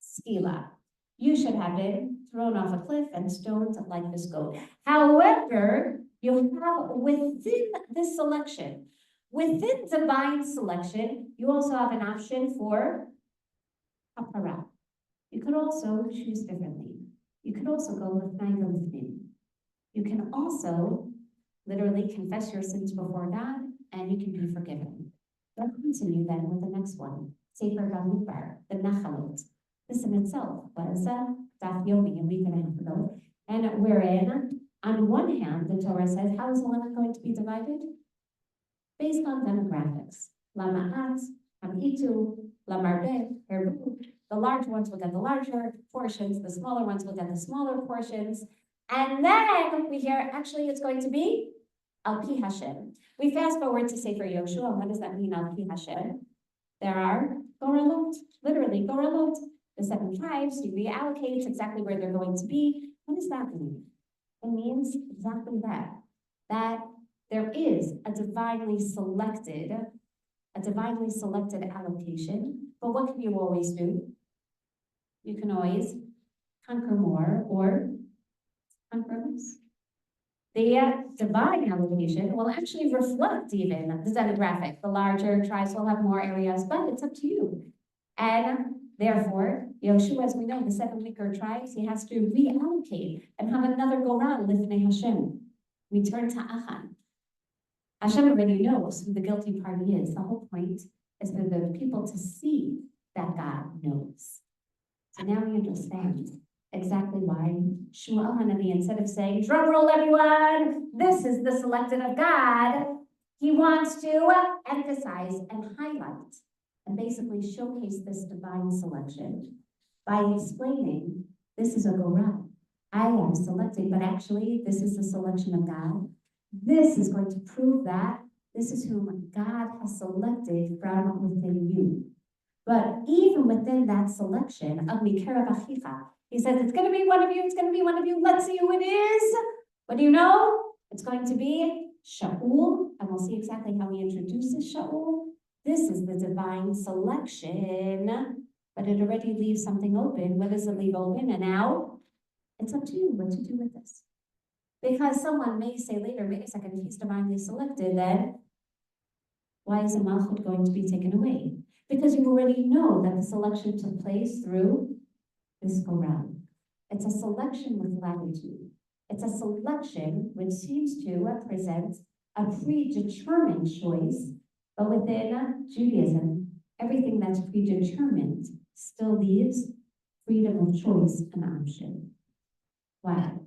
Speaker 1: Skila. You should have been thrown off a cliff and stoned like this goat. However, you have within this selection, within divine selection, you also have an option for kapara. You could also choose differently. You could also go with na'ilim. You can also literally confess your sins before God, and you can be forgiven. Let's continue then with the next one. Sefer Bamidbar, the Nachalot. This in itself was Daf Yomi, and we're going to have to go. And wherein, on one hand, the Torah says, how is the land going to be divided? Based on demographics. Lama'at, Hamitu, Lamarbe, Herbu. The large ones will get the larger portions, the smaller ones will get the smaller portions. And then we hear, actually, it's going to be Al Pi Hashem. We fast forward to Sefer Yoshua. What does that mean, Al Pi Hashem? There are Goralot, literally Goralot. The 7 tribes, you reallocate exactly where they're going to be. What does that mean? It means exactly that there is a divinely selected allocation. But what can you always do? You can always conquer more or conquer less. The divine allocation will actually reflect even the demographic. The larger tribes will have more areas, but it's up to you. And therefore, Yoshua, as we know, the 7 weaker tribes, he has to reallocate and have another goral lifnei Hashem. We turn to Achan. Hashem already knows who the guilty party is. The whole point is for the people to see that God knows. So now we understand exactly why Shmuel Hanavi, instead of saying, drum roll everyone, this is the selected of God, he wants to emphasize and highlight and basically showcase this divine selection by explaining this is a Gorah. I am selected, but actually this is the selection of God. This is going to prove that this is whom God has selected from within you. But even within that selection of Mikerav Achicha, he says, it's going to be one of you, it's going to be one of you, let's see who it is. What do you know? It's going to be Shaul, and we'll see exactly how he introduces Shaul. This is the divine selection, but it already leaves something open. What does it leave open? And now, it's up to you what to do with this. Because someone may say later, wait a second, if he's divinely selected, then why is the Malchut going to be taken away? Because you already know that the selection took place through this go-round. It's a selection with latitude. It's a selection which seems to present a predetermined choice, but within Judaism, everything that's predetermined still leaves freedom of choice an option. Wow.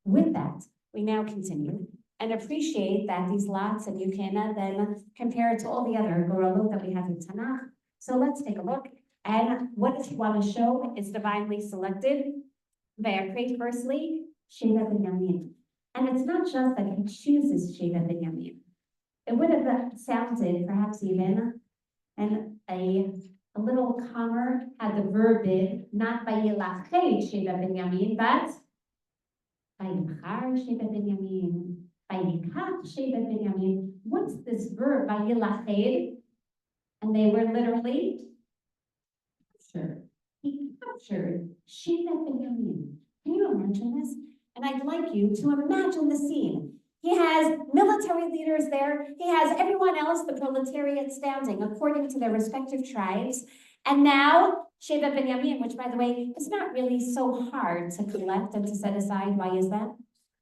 Speaker 1: With that, we now continue and appreciate that these lots, and you can then compare it to all the other Goralot that we have in Tanakh. So let's take a look. And what does he want to show is divinely selected? Vayakret, firstly, Sheva Binyamin. And it's not just that he chooses Sheva Binyamin. It would have sounded perhaps even, and a little calmer had the verb in, not Vayilachet Sheva Binyamin, but Vayikar Sheva Binyamin, Vayikach Sheva Binyamin. What's this verb, Vayilachet? And they were literally captured. He captured Sheva Binyamin. Can you imagine this? And I'd like you to imagine the scene. He has military leaders there. He has everyone else, the proletariat, standing according to their respective tribes. And now, Sheva Binyamin, which, by the way, is not really so hard to collect and to set aside. Why is that?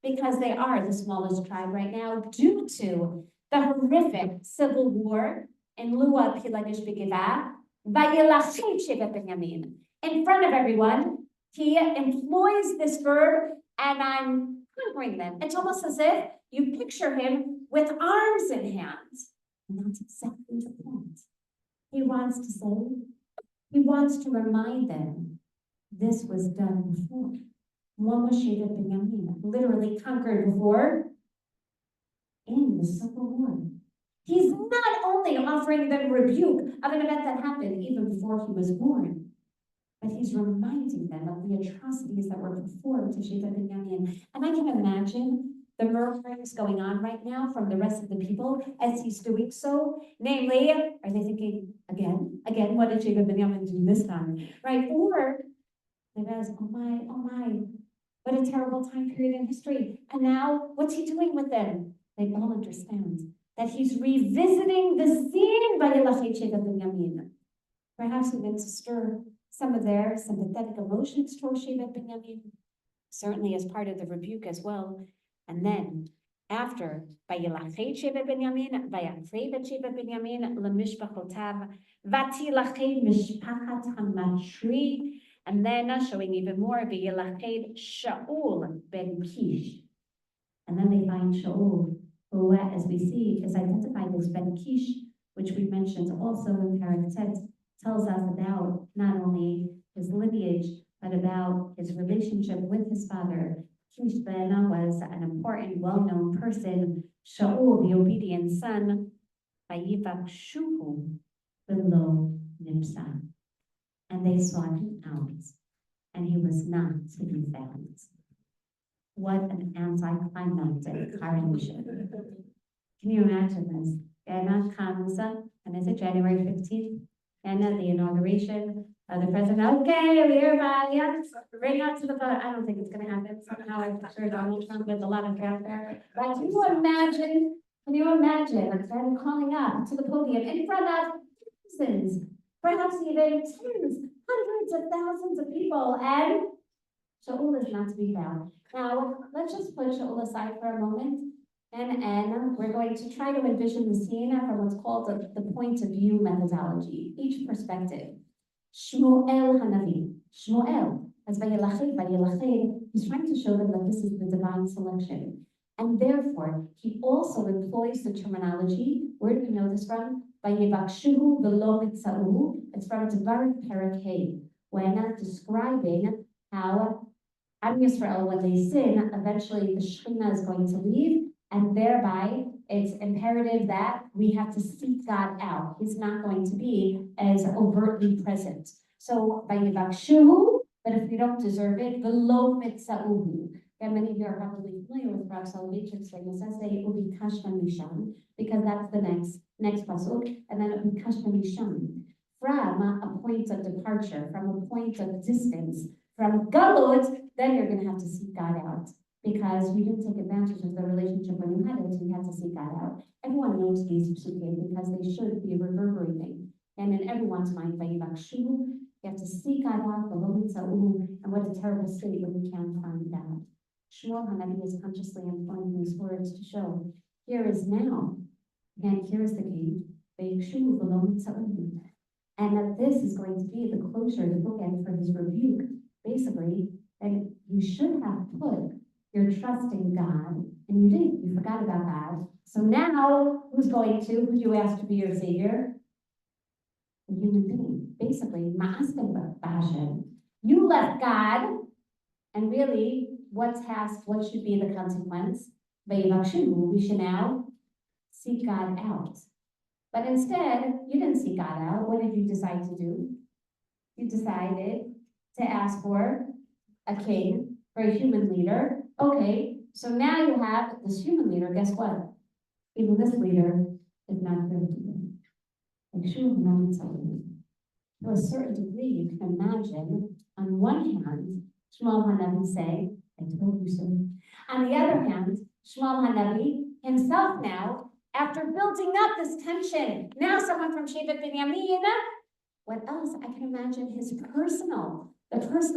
Speaker 1: Because they are the smallest tribe right now due to the horrific civil war in Lua Pilagish B'Givah, Vayilachet Sheva Binyamin. In front of everyone, he employs this verb, and I'm conquering them. It's almost as if you picture him with arms in hands. And that's exactly the point. He wants to say, he wants to remind them, this was done before. One was Sheva Binyamin, literally conquered before in the Civil War. He's not only offering them rebuke of an event that happened even before he was born, but he's reminding them of the atrocities that were performed to Sheva Binyamin. And I can imagine the murmurings going on right now from the rest of the people as he's doing so. Namely, are they thinking, again, what did Sheva Binyamin do this time? Right? Or they realize, oh my, what a terrible time period in history. And now, what's he doing with them? They all understand that he's revisiting the scene by Yelachet Sheva Binyamin. Perhaps even to stir some of their sympathetic emotions towards Sheva Binyamin, certainly as part of the rebuke as well. And then, after Vayilachet Sheva Binyamin, Vayakrev Sheva Binyamin, Lemishpachotav, Vatilachet Mishpachat Hamatri, and then showing even more, Vayilachet Shaul ben Kish. And then they find Shaul, who, as we see, is identified as ben Kish, which we mentioned also in Parak Tet, tells us about not only his lineage, but about his relationship with his father. Kish ben was an important, well-known person. Shaul, the obedient son, Vayivakshuhu below Nimsa. And they sought him out, and he was not to be found. What an anticlimactic coronation. Can you imagine this? Anna comes, and is it January 15th? And at the inauguration of the president, okay, everybody, bring out to the vote. I don't think it's going to happen. Somehow I'm sure Donald Trump with a lot of drought there. But can you imagine them calling up to the podium in front of thousands, perhaps even tens, hundreds of thousands of people, and Shaul is not to be found. Now, let's just put Shaul aside for a moment. And we're going to try to envision the scene from what's called the point of view methodology, each perspective. Shmuel Hanavi, Shmuel, As Vayelachid, he's trying to show them that this is the divine selection. And therefore, he also employs the terminology, where do we know this from? Vayevakshuhu v'lo mitza'uhu. It's from Devarim Perek Hey, when describing how Am Yisrael, when they sin, eventually the Shekhinah is going to leave, and thereby it's imperative that we have to seek God out. He's not going to be as overtly present. So, Vayevakshuhu, but if we don't deserve it, v'lo mitza'uhu. And many of you are probably familiar with Rav Soloveitchik's saying, it says that it will be Kashvan Misham, because that's the next pasuk, and then it will be Kashvan Misham. From a point of departure, from a point of distance, from Galut, then you're going to have to seek God out, because we didn't take advantage of the relationship when you had it, so you had to seek God out. Everyone knows these psukim because they should be reverberating. And in everyone's mind, Vayivakshu, you have to seek God out, and what a terrible state when you can't find God. Shmuel Hanavi is consciously employing these words to show, here is now, again, here is the king, and that this is going to be the closure, the bookend for his rebuke. Basically, that you should have put your trust in God, and you didn't. You forgot about God. So now, who do you ask to be your savior? A human being. Basically, ma'astem b'Hashem. You left God, and really, what should be the consequence? We should now seek God out. But instead, you didn't seek God out. What did you decide to do? You decided to ask for a king, for a human leader. Okay, so now you have this human leader. Guess what? Even this leader is not good to you. Like to a certain degree, you can imagine, on one hand, Shmuel Hanavi say, I told you so. On the other hand, Shmuel Hanavi himself now, after building up this tension, now someone from Shevet Binyamin, what else? I can imagine the personal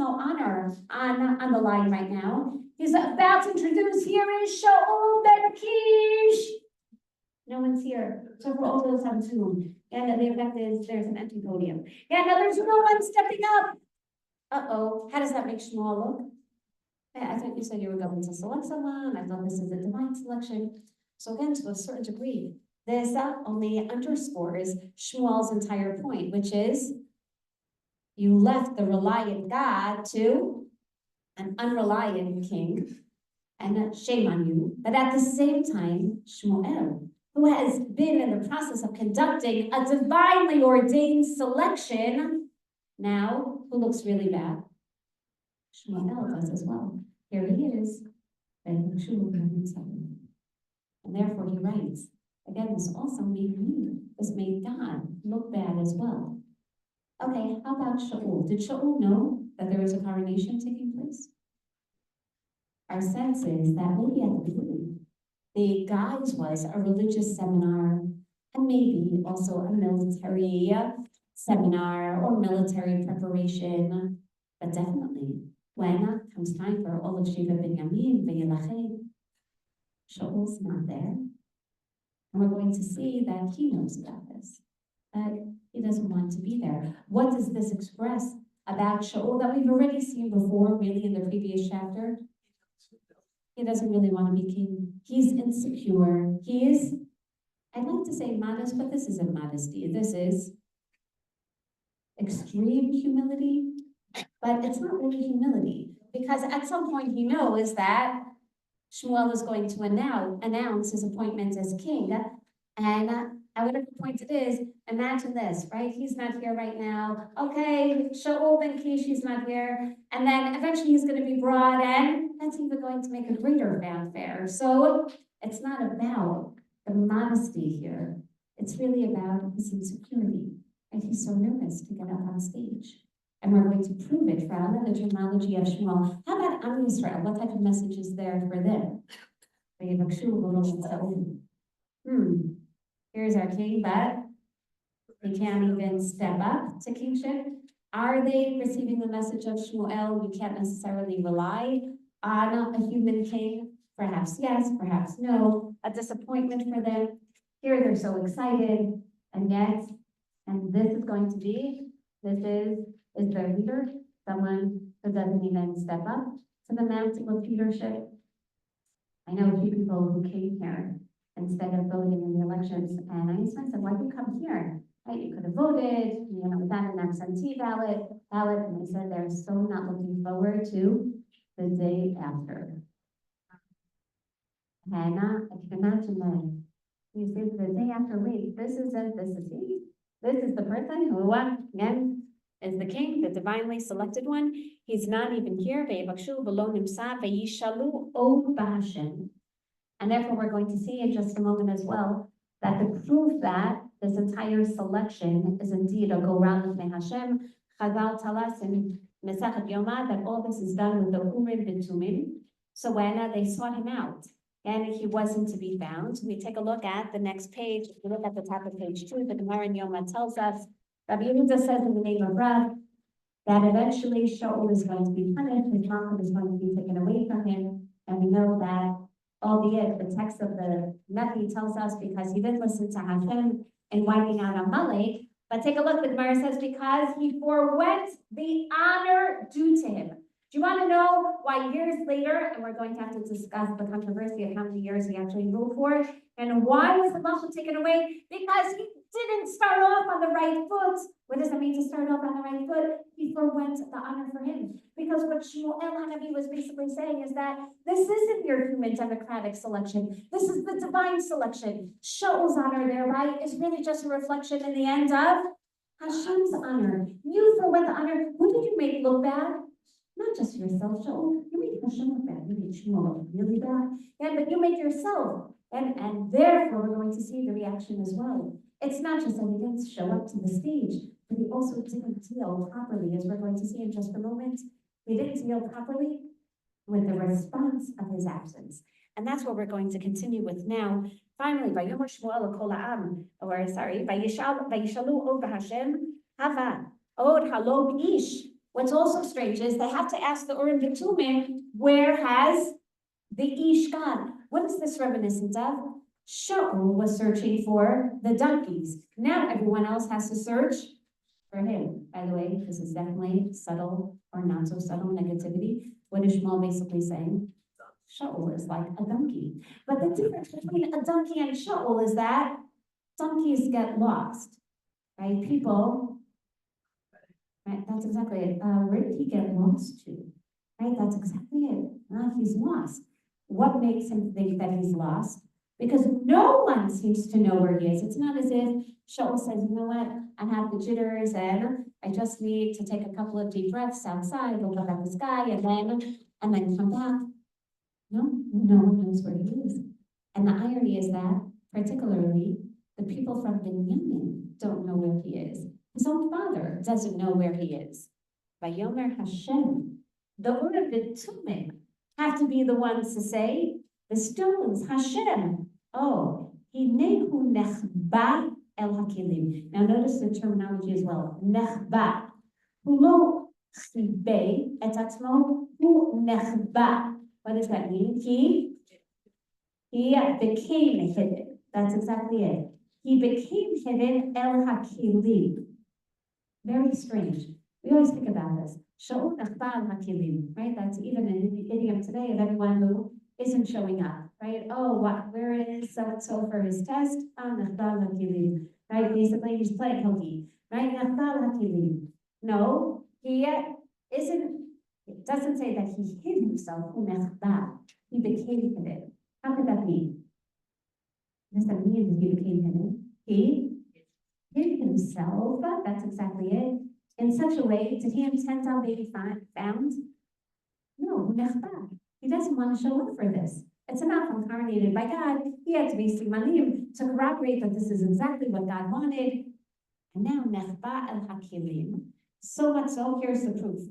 Speaker 1: honor on the line right now. He's about to introduce, here is Shaul ben Kish. No one's here. So for all those on Zoom. And the effect is there's an empty podium. And there's no one stepping up. Uh-oh, how does that make Shmuel look? I thought you said you were going to select someone. I thought this is a divine selection. So again, to a certain degree, this only underscores Shmuel's entire point, which is you left the reliant God to an unreliant king, and shame on you. But at the same time, Shmuel, who has been in the process of conducting a divinely ordained selection, now, who looks really bad? Shmuel does as well. Here he is, and therefore he writes, again, this also made me, this made God look bad as well. Okay, how about Shaul? Did Shaul know that there was a coronation taking place? Our sense is that maybe at the beginning, the guise was a religious seminar, and maybe also a military seminar or military preparation, but definitely when comes time for all of Shevet Binyamin, Vayelached, Shaul's not there. And we're going to see that he knows about this, but he doesn't want to be there. What does this express about Shaul that we've already seen before, really, in the previous chapter? He doesn't really want to be king. He's insecure. He is, I'd like to say modest, but this isn't modesty. This is extreme humility, but it's not really humility, because at some point he knows that Shmuel is going to announce his appointment as king. And at whatever point it is, imagine this, right? He's not here right now. Okay, Shaul ben Kish, he's not here. And then eventually he's going to be brought in. That's even going to make a greater fanfare. So it's not about the modesty here. It's really about his insecurity. And he's so nervous to get up on stage. And we're going to prove it from the terminology of Shmuel. How about Am Yisrael? What type of message is there for them? Here's our king, but they can't even step up to kingship. Are they receiving the message of Shmuel? You can't necessarily rely on a human king. Perhaps yes, perhaps no. A disappointment for them. Here they're so excited, and this is their leader, someone So doesn't he then step up to the mantle of leadership? I know a few people who came here instead of voting in the elections, and I asked myself, why do you come here? Right, you could have voted, without an absentee ballot, and they said they're so not looking forward to the day after. Hannah, I can imagine that. You say the day after, wait, this is it, this is he. This is the person who, again, is the king, the divinely selected one. He's not even here. And therefore, we're going to see in just a moment as well that the proof that this entire selection is indeed a go round with Hashem. Chazal tell us in Mesachet Yoma that all this is done with the Urim B'Tumim. So when they sought him out, and he wasn't to be found, we take a look at the next page. If we look at the top of page 2, the Gemara in Yoma tells us, Rabbi Yehuda says in the name of Rav, that eventually Shaul is going to be punished, his mom is going to be taken away from him, and we know that, albeit the text of the Nevi tells us because he didn't listen to Hashem in wiping out Amalek, but take a look, the Gemara says, because he forwent the honor due to him. Do you want to know why years later, and we're going to have to discuss the controversy of how many years he actually ruled for, and why was the Malchut taken away? Because he didn't start off on the right foot. What does it mean to start off on the right foot? He forwent the honor for him. Because what Shmuel Hanavi was basically saying is that this isn't your human democratic selection. This is the divine selection. Shaul's honor thereby is really just a reflection in the end of Hashem's honor. You forwent the honor. Who did you make look bad? Not just yourself, Shaul. You made Hashem look bad. You made Shmuel look really bad. Yeah, but you made yourself. And therefore, we're going to see the reaction as well. It's not just that he didn't show up to the stage, but he also didn't deal properly, as we're going to see in just a moment. He didn't deal properly with the response of his absence. And that's what we're going to continue with now. Finally, Vayomer Shmuel kol ha'am, or sorry, Vayishalu od Hashem hava od halom ish. What's also strange is they have to ask the Urim B'Tumim, where has the ish gone? What is this reminiscent of? Shaul was searching for the donkeys. Now everyone else has to search for him. By the way, this is definitely subtle or not so subtle negativity. What is Shmuel basically saying? Shaul is like a donkey. But the difference between a donkey and Shaul is that donkeys get lost, right? People, right? That's exactly it. Where did he get lost to? Right? That's exactly it. He's lost. What makes him think that he's lost? Because no one seems to know where he is. It's not as if Shaul says, you know what, I have the jitters and I just need to take a couple of deep breaths outside, look up at the sky, and then come back. No one knows where he is. And the irony is that, particularly, the people from Binyamin don't know where he is. His own father doesn't know where he is. Vayomer Hashem, the Urim B'Tumim have to be the ones to say, the stones, Hashem. Oh, hinehu nechba el hakilim. Now notice the terminology as well. Nechba. Hulo chibe et atmo hu nechba. What does that mean? He became hidden. That's exactly it. He became hidden el hakilim. Very strange. We always think about this. Shaul nechba el hakilim. Right? That's even an idiom today of everyone who isn't showing up, right? Oh, where is so-and-so for his test? Nachdal hakilim, right? Basically, he's playing hooky, right? Nachdal hakilim. No, he isn't, it doesn't say that he hid himself, he became hidden. How could that be? Does that mean that he became hidden? He hid himself, that's exactly it. In such a way, did he intend on being found? No, he doesn't want to show up for this. It's enough incarnated by God. He had to be simanim to corroborate that this is exactly what God wanted. And now, nechba el hakilim. So much so, here's the proof.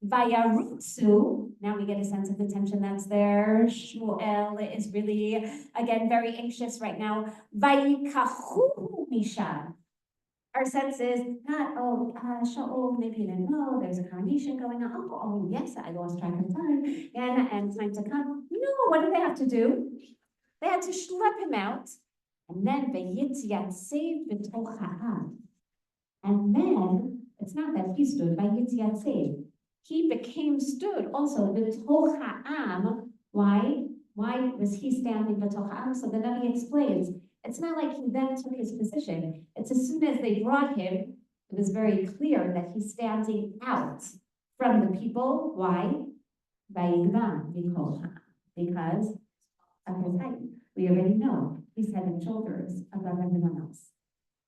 Speaker 1: Vayarutsu. Now we get a sense of the tension that's there. Shmuel is really, again, very anxious right now. Vayikachu misham. Our sense is not, Shaul, maybe you didn't know, there's a coronation going on. Oh, yes, I lost track of time, and time to come. No, what did they have to do? They had to schlep him out, and then v'yitziatzev b'toch ha'am. And then, it's not that he stood by Yitziatzev. he stood also b'toch ha'am. Why? Why was he standing b'toch ha'am? So the Navi explains, it's not like he then took his position. It's as soon as they brought him, it was very clear that he's standing out from the people. Why? Because of his height. We already know he's head and shoulders above everyone else.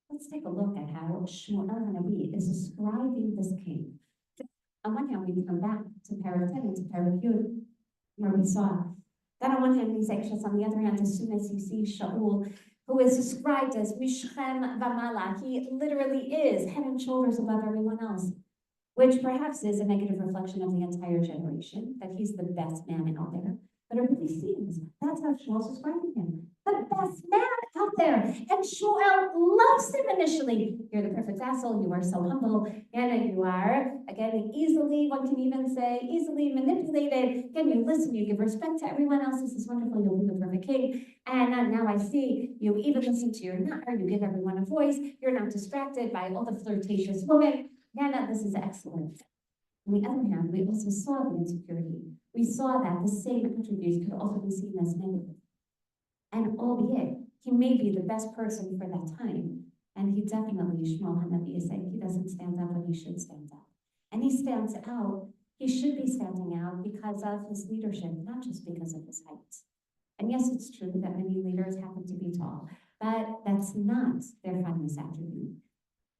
Speaker 1: Let's take a look at how Shmuel Hanavi is describing this king. On one hand, we come back to Parak 10 and to Parak Yud, where we saw that on one hand he's anxious, on the other hand, as soon as you see Shaul, who is described as Mishchem Vamala, he literally is head and shoulders above everyone else, which perhaps is a negative reflection of the entire generation, that he's the best man out there. But it really seems that's how Shmuel's describing him. The best man out there. And Shmuel loves him initially. You're the perfect vassal. You are so humble. And you are, again, one can even say, easily manipulated. Again, you listen, you give respect to everyone else. This is wonderful. You'll be the perfect king. And now I see you even listen to your neighbor. You give everyone a voice. You're not distracted by all the flirtatious women. Yeah, this is excellent. On the other hand, we also saw the insecurity. We saw that the same attributes could also be seen as negative. And albeit he may be the best person for that time, and he definitely, Shmuel Hanavi is saying, he doesn't stand up when he should stand up. And he stands out, he should be standing out because of his leadership, not just because of his height. And yes, it's true that many leaders happen to be tall, but that's not their finest attribute.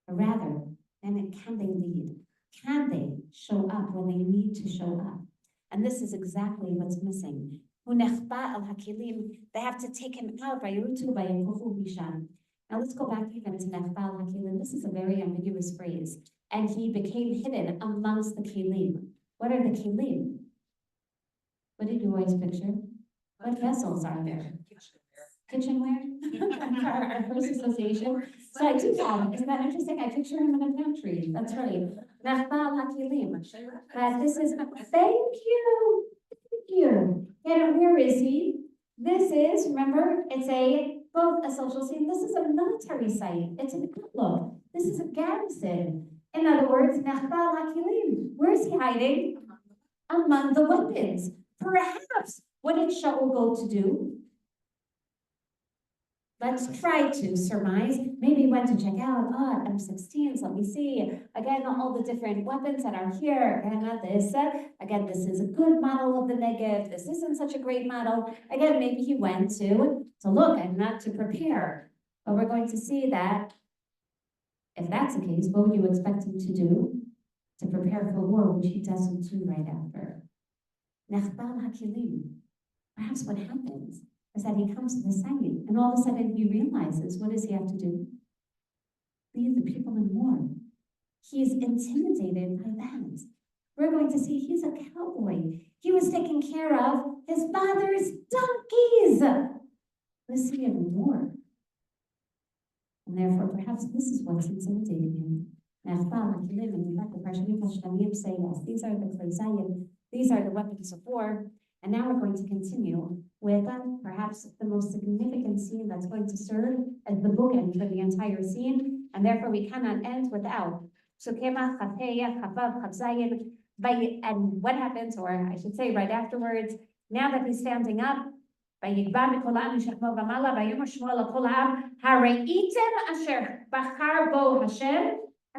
Speaker 1: Rather, and can they lead? Can they show up when they need to show up? And this is exactly what's missing. They have to take him out. Now let's go back even to Nechba al-Hakilim. This is a very ambiguous phrase. And he became hidden amongst the Kelim. What are the Kelim? What did you always picture? What vessels are there? Kitchenware? Our first association. So I do have, isn't that interesting? I picture him in a pantry. That's right. Nechba al-Hakilim. But this is, thank you. And where is he? This is, remember, it's both a social scene. This is a military site. It's an outlook. This is a garrison. In other words, Nechba al-Hakilim. Where is he hiding? Among the weapons. Perhaps, what did Shaul go to do? Let's try to surmise. Maybe he went to check out, M16s, let me see. Again, all the different weapons that are here. Again, this is a good model of the Negev. This isn't such a great model. Again, maybe he went to look and not to prepare. But we're going to see that if that's the case, what would you expect him to do? To prepare for war, which he doesn't do right after. Nechba al-Hakilim. Perhaps what happens is that he comes to the site, and all of a sudden he realizes, what does he have to do? Lead the people in war. He is intimidated by that. We're going to see he's a cowboy. He was taking care of his father's donkeys. Was he in war? And therefore, perhaps this is what's intimidating him. Say yes, these are the klezayim, these are the weapons of war. And now we're going to continue with perhaps the most significant scene that's going to serve as the bookend for the entire scene, and therefore we cannot end without. And what happens, or I should say right afterwards, now that he's standing up, and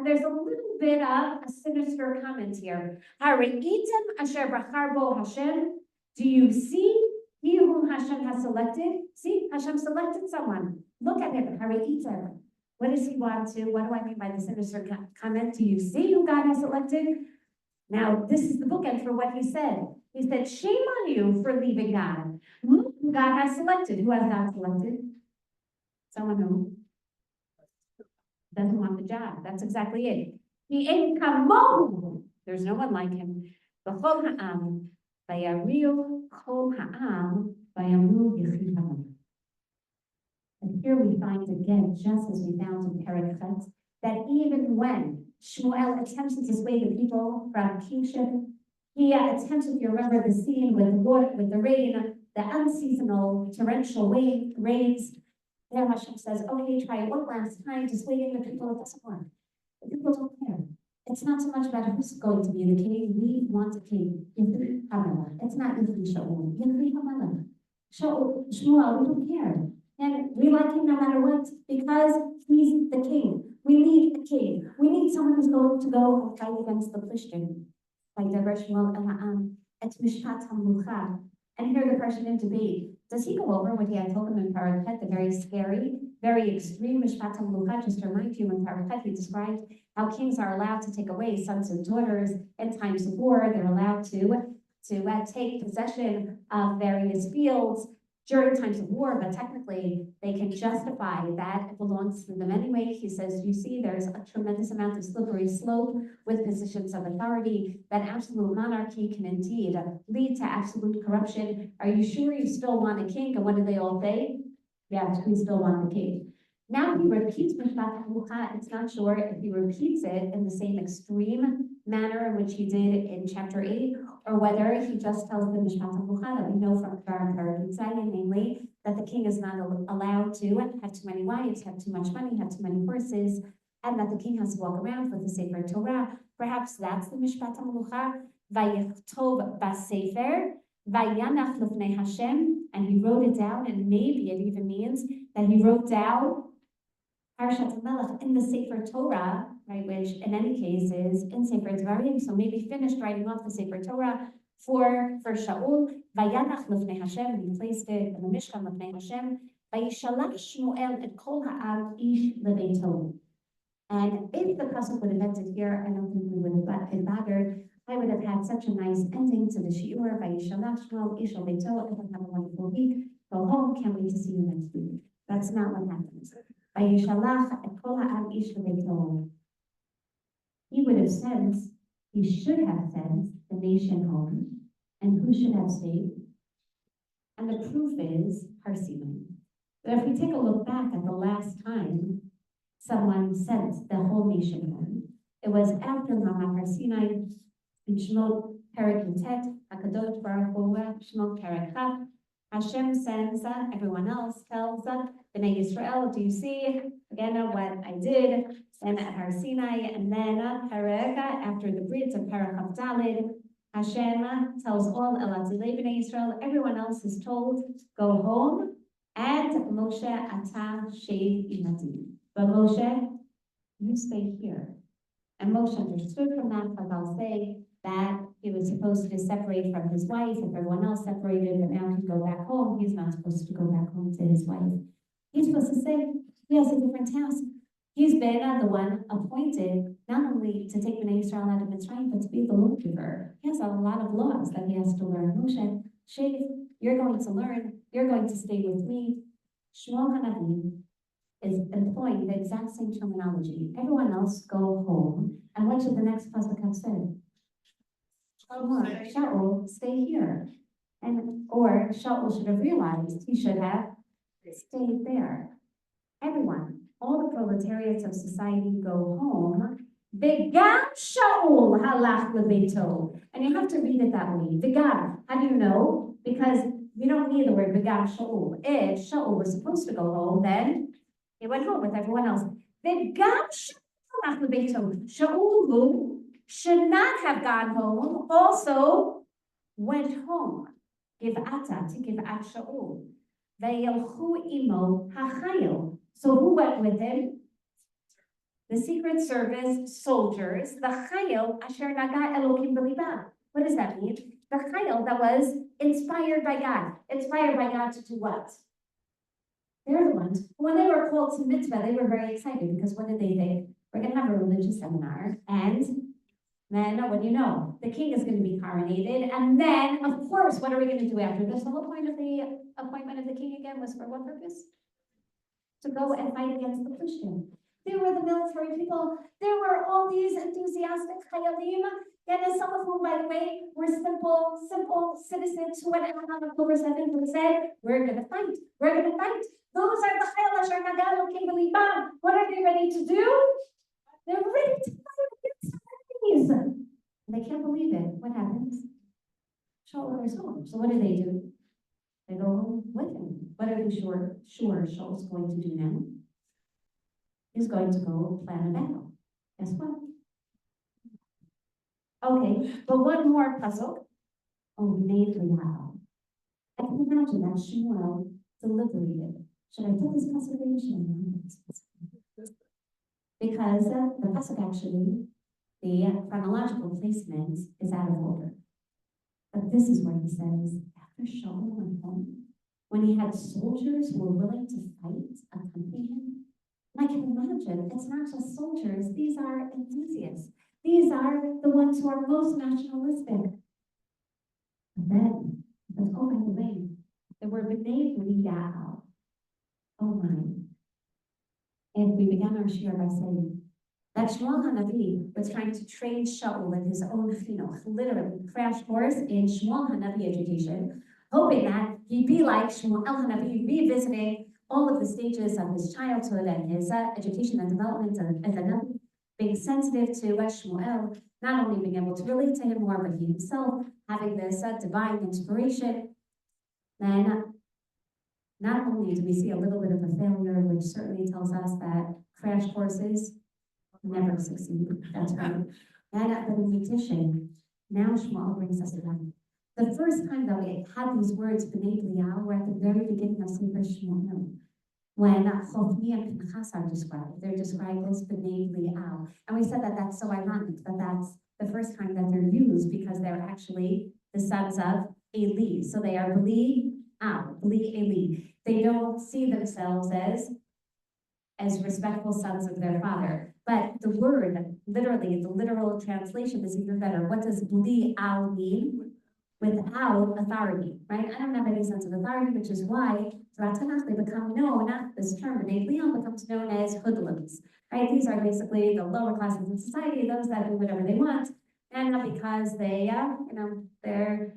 Speaker 1: there's a little bit of a sinister comment here. Do you see he whom Hashem has selected? See, Hashem selected someone. Look at him. What does he want to? What do I mean by the sinister comment? Do you see who God has selected? Now, this is the bookend for what he said. He said, shame on you for leaving God. Who God has selected. Who has God selected? Someone who doesn't want the job. That's exactly it. He ain't kamohu. There's no one like him. B'chol ha'am. And here we find again, just as we found in Perek Chet, that even when Shmuel attempted to sway the people from kingship, he attempted, if you remember the scene with the rain, the unseasonal torrential rains, there Hashem says, okay, try it one last time to sway the people, it doesn't work. The people don't care. It's not so much about who's going to be the king. We want a king. It's not Shaul. Shaul, Shmuel, we don't care. And we like him no matter what because he's the king. We need a king. We need someone who's going to go and fight against the Plishtim. Like Deber Shmuel Ela'am, et Mishpat HaMlucha. And here the Persian debate. Does he go over what he had told him in Parachet, the very scary, very extreme Mishpat HaMlucha? Just to remind you, in Parachet, he described how kings are allowed to take away sons and daughters in times of war. They're allowed to take possession of various fields during times of war, but technically they can justify that it belongs to them anyway. He says, you see, there's a tremendous amount of slippery slope with positions of authority, that absolute monarchy can indeed lead to absolute corruption. Are you sure you still want a king? And what do they all say? Yes, we still want the king. Now he repeats Mishpat HaMlucha. It's not sure if he repeats it in the same extreme manner in which he did in chapter 8, or whether he just tells the Mishpat HaMlucha that we know from Taragin, namely that the king is not allowed to have too many wives, have too much money, have too many horses, and that the king has to walk around with the Sefer Torah. Perhaps that's the Mishpat HaMlucha. Vayichtov basefer, vayanach lefnei Hashem, and he wrote it down, and maybe it even means that he wrote down Parshat Melech in the Sefer Torah, right, which in any case is in Sefer Dvarim, so maybe finished writing off the Sefer Torah for Shaul. Vayanach lefnei Hashem, he placed it in the Mishkan lefnei Hashem. Vayishalach Shmuel et kol ha'am ish lebeito. And if the pasuk would have ended here, I don't think we would have been bothered. I would have had such a nice ending to the shiur. Vayishalach Shmuel ish lebeito. Everyone have a wonderful week. Go home. Can't wait to see you next week. That's not what happens. Vayishalach et kol ha'am ish lebeito. He would have sent, he should have sent the nation home. And who should have stayed? And the proof is Har Sinai. But if we take a look back at the last time someone sent the whole nation home, it was after Mount Har Sinai in Shemot Perek Yutet, HaKadosh Baruch Hu, Shemot Perek Chaf. Hashem sends, everyone else tells Bnei Yisrael, do you see again what I did? And at Har Sinai, and then Perek, after the Brit of Perek Chaf Dalid, Hashem tells all Elatzilei Bnei Yisrael, everyone else is told, go home, and Moshe Ata Shev Imati. But Moshe, you stay here. And Moshe understood from that, but I'll say that he was supposed to separate from his wife, if everyone else separated, but now he go back home. He's not supposed to go back home to his wife. He's supposed to say, he has a different task. He's been the one appointed not only to take Bnei Yisrael out of Mitzrayim, but to be the lawgiver. He has a lot of laws that he has to learn. Moshe, Shev, you're going to learn. You're going to stay with me. Shmuel Hanavi is employing the exact same terminology. Everyone else go home. And what should the next pasuk have said? Shaul, stay here. Or Shaul should have realized he should have stayed there. Everyone, all the proletariats of society go home. V'gam Shaul halach lebeito. And you have to read it that way. V'gam. How do you know? Because we don't need the word v'gam Shaul. If Shaul was supposed to go home, then he went home with everyone else. V'gam Shaul halach lebeito. Shaul, who should not have gone home, also went home. Giv'ata, to Giv'at Shaul. Ve'yelchu imo hachayil. So who went with him? The Secret Service soldiers, the Chayil Asher Naga Elokim B'Libam. What does that mean? The Chayil that was inspired by God. Inspired by God to do what? They're the ones. When they were called to mitzvah, they were very excited because what did they think? We're going to have a religious seminar, and then what do you know? The king is going to be coronated, and then, of course, what are we going to do after this? The whole point of the appointment of the king again was for what purpose? To go and fight against the Plishtim. There were the military people. There were all these enthusiastic chayalim, and some of whom, by the way, were simple citizens who went out on October 7th and said, we're going to fight. We're going to fight. Those are the chayal asher nagalo king b'libam. What are they ready to do? They're ready to fight against the enemies. And they can't believe it. What happens? Shaul goes home. So what do? They go home with him. What are they sure Shaul's going to do now? He's going to go plan a battle. Guess what? Okay, but one more puzzle. Oh, maybe now. I can imagine that Shmuel deliberated. Should I put this pasuk in? Should I not put this pasuk in? Because the pasuk actually, the chronological placement is out of order. But this is where he says, after Shaul went home, when he had soldiers who were willing to fight, accompany him, and I can imagine, it's not just soldiers, these are enthusiasts. These are the ones who are most nationalistic. But then, oh, by the way, there were B'nai B'nai. Oh my. And we began our shir by saying that Shmuel HaNavi was trying to train Shaul in his own chinuch, literally crash course in Shmuel HaNavi education, hoping that he'd be like Shmuel HaNavi, revisiting all of the stages of his childhood and his education and development as a Navi, being sensitive to Shmuel, not only being able to relate to him more, but he himself having this divine inspiration. Then, not only do we see a little bit of a failure, which certainly tells us that crash courses never succeed. That's right. And but in addition, now Shmuel brings us around. The first time that we had these words, B'nai B'lial, were at the very beginning of Sefer Shmuel, when Chofni and Pinchas are described. They're described as B'nai B'lial. And we said that that's so ironic, that that's the first time that they're used, because they're actually the sons of Eli. So they are B'lial, Eli. They don't see themselves as respectful sons of their father. But the word, literally, the literal translation is even better. What does B'lial mean? Without authority, right? I don't have any sense of authority, which is why throughout Tanakh they become known, this term, B'nai B'lial becomes known as hoodlums, right? These are basically the lower classes in society, those that do whatever they want, and not because they, they're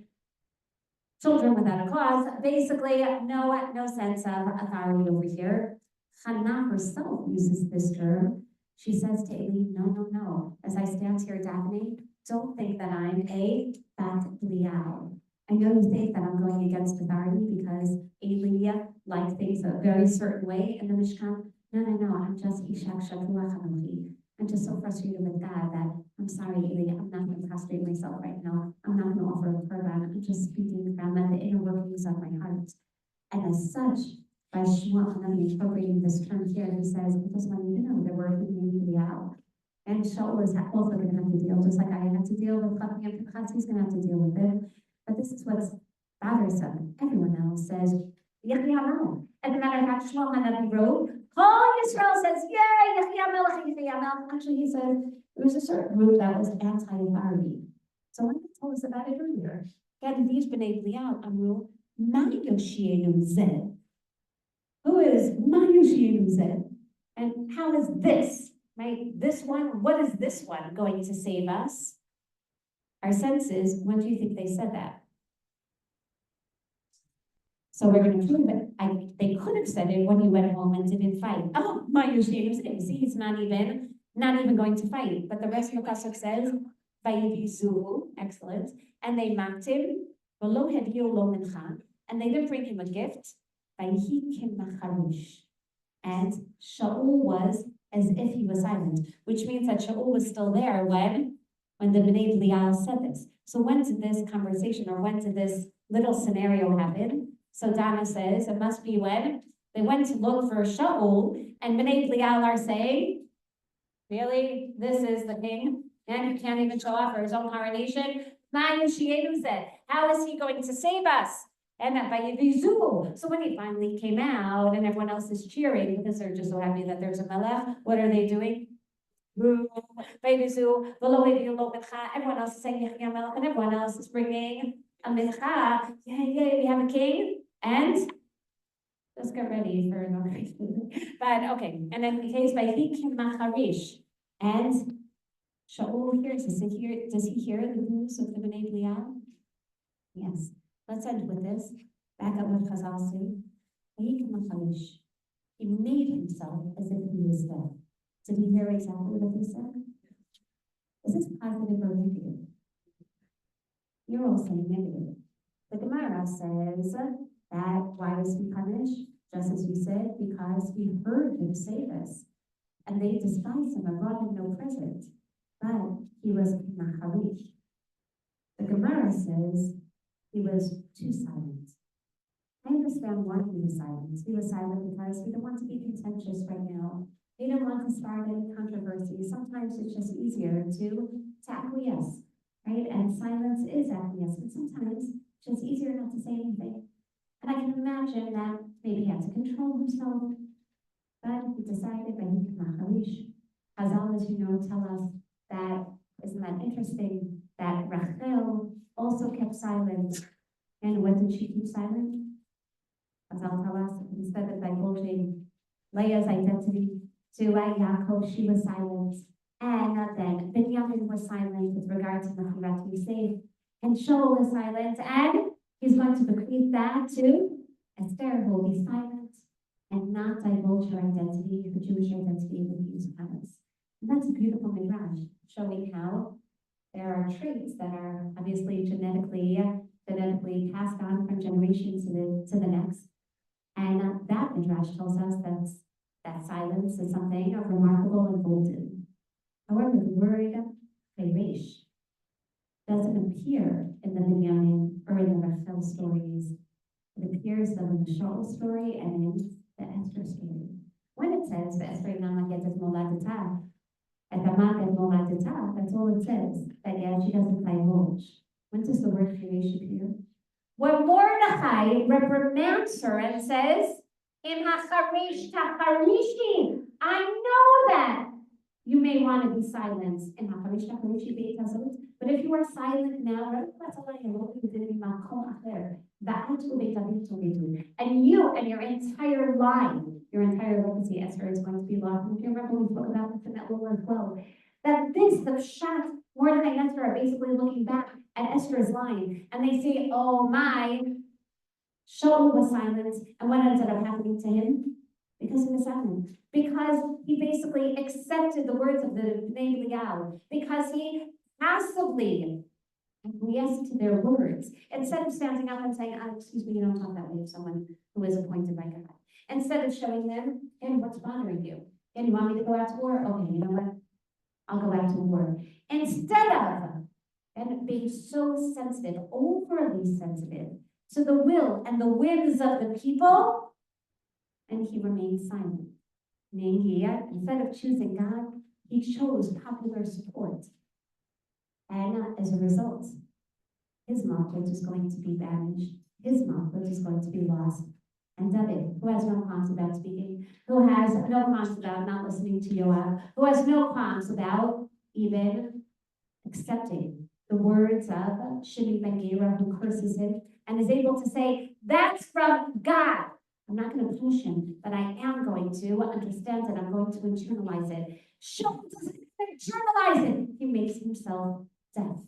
Speaker 1: children without a cause, basically no sense of authority over here. Hannah herself uses this term. She says to Eli, no. As I stand here davening, don't think that I'm a bat B'lial. I know you think that I'm going against authority because Eli liked things a very certain way in the Mishkan. No, I'm just Ishak Shakuach Anochi. I'm just so frustrated with God that I'm sorry, Eli, I'm not going to prostrate myself right now. I'm not going to offer a korban. I'm just speaking from the inner workings of my heart. And as such, by Shmuel HaNavi incorporating this term here, he says, I just want you to know there were B'nai B'lial. And Shaul is also going to have to deal, just like I had to deal with Chofni and Pinchas, he's going to have to deal with it. But this is what's bothersome. Everyone else says, Yechiyamal. As a matter of fact, Shmuel HaNavi wrote, All Yisrael says, yay, Yechiyamal. Actually, he said, there was a certain group that was anti-authority. So why did tell us about it earlier? Again, these B'nai B'lial, Amru, Ma Yoshienu Zeh. Who is Ma Yoshienu Zeh? And how is this? Right? This one, what is this one going to save us? Our senses, when do you think they said that? So we're going to prove it. They could have said it when he went home and didn't fight. Oh, my Yosheinu, see, he's not even going to fight. But the rest of the pasuk says, Vayivizuhu, excellent. And they mocked him, V'lo heviu lo mincha, and they didn't bring him a gift. Vayihikim macharish. And Shaul was as if he was silent, which means that Shaul was still there when the B'nai B'lial said this. So when did this conversation, or when did this little scenario happen? So Dana says it must be when they went to look for Shaul, and B'nai B'lial are saying, really, this is the king, and he can't even show off for his own coronation. Ma Yoshienu said, how is he going to save us? And so when he finally came out and everyone else is cheering because they're just so happy that there's a melech, what are they doing? Everyone else is saying and everyone else is bringing a mincha. Yay, we have a king. And let's get ready for another reason. But okay, and then the case by Hikim Macharish. And Shaul here, does he hear the news of the B'nai B'lial? Yes. Let's end with this. Back up with Chazal say, he made himself as if he was dead. Did he hear exactly what they said? Is this positive or negative? You're all saying negative. The Gemara says that why was he punished? Just as you said, because he heard them say this. And they despised him and brought him no present. But he was Macharish. The Gemara says he was too silent. I understand why he was silent. He was silent because he didn't want to be contentious right now. He didn't want to start any controversy. Sometimes it's just easier to acquiesce, right? And silence is acquiescence. Sometimes it's just easier not to say anything. And I can imagine that maybe he had to control himself, but he decided that he could not harish. Chazal, as you know, tell us that, isn't that interesting, that Rachel also kept silent. And what did she keep silent? Chazal tell us, instead of divulging Leah's identity to Yaakov, she was silent. And then Binyamin was silent with regard to Mechirat Yosef. And Shaul was silent, and he's going to bequeath that to Esther, who will be silent and not divulge her identity, her Jewish identity, with his palace. And that's a beautiful midrash, showing how there are traits that are obviously genetically passed on from generation to the next. And that midrash tells us that silence is something remarkable and golden. However, the word Peresh doesn't appear in the Binyamin or in the Rachel stories. It appears though in the Shaul story and in the Esther story. When it says Esther Namaget Moladita, Etamaget Moladita, that's all it says. That yeah, she doesn't divulge. When does the word Peresh appear? When Mordechai reprimands her and says, "Im hacharish tacharishi," I know that you may want to be silent. Im hacharish tacharishi beit hazot. But if you are silent now, and you and your entire line, your entire legacy, Esther, is going to be lost. And if you remember, we spoke about this in that little as well. That the Pshat, Mordechai and Esther are basically looking back at Esther's line, and they say, "Oh my, Shaul was silent," and what ended up happening to him? Because he was silent. Because he basically accepted the words of the Bnei Eliyahu. Because he passively acquiesced to their words, instead of standing up and saying, "Excuse me, you don't talk that way to someone who is appointed by God." Instead of showing them, "And what's bothering you? And you want me to go out to war? Okay, you know what? I'll go out to war." Instead of and being so sensitive, overly sensitive to the will and the whims of the people, and he remained silent. Meaning, instead of choosing God, he chose popular support. And as a result, his malchut is going to be banished. His malchut is going to be lost. And David, who has no qualms about speaking, who has no qualms about not listening to Yoav, who has no qualms about even accepting the words of Shani ben Gera, who curses him, and is able to say, "That's from God. I'm not going to punish him, but I am going to understand it. I'm going to internalize it." Shaul doesn't internalize it. He makes himself deaf.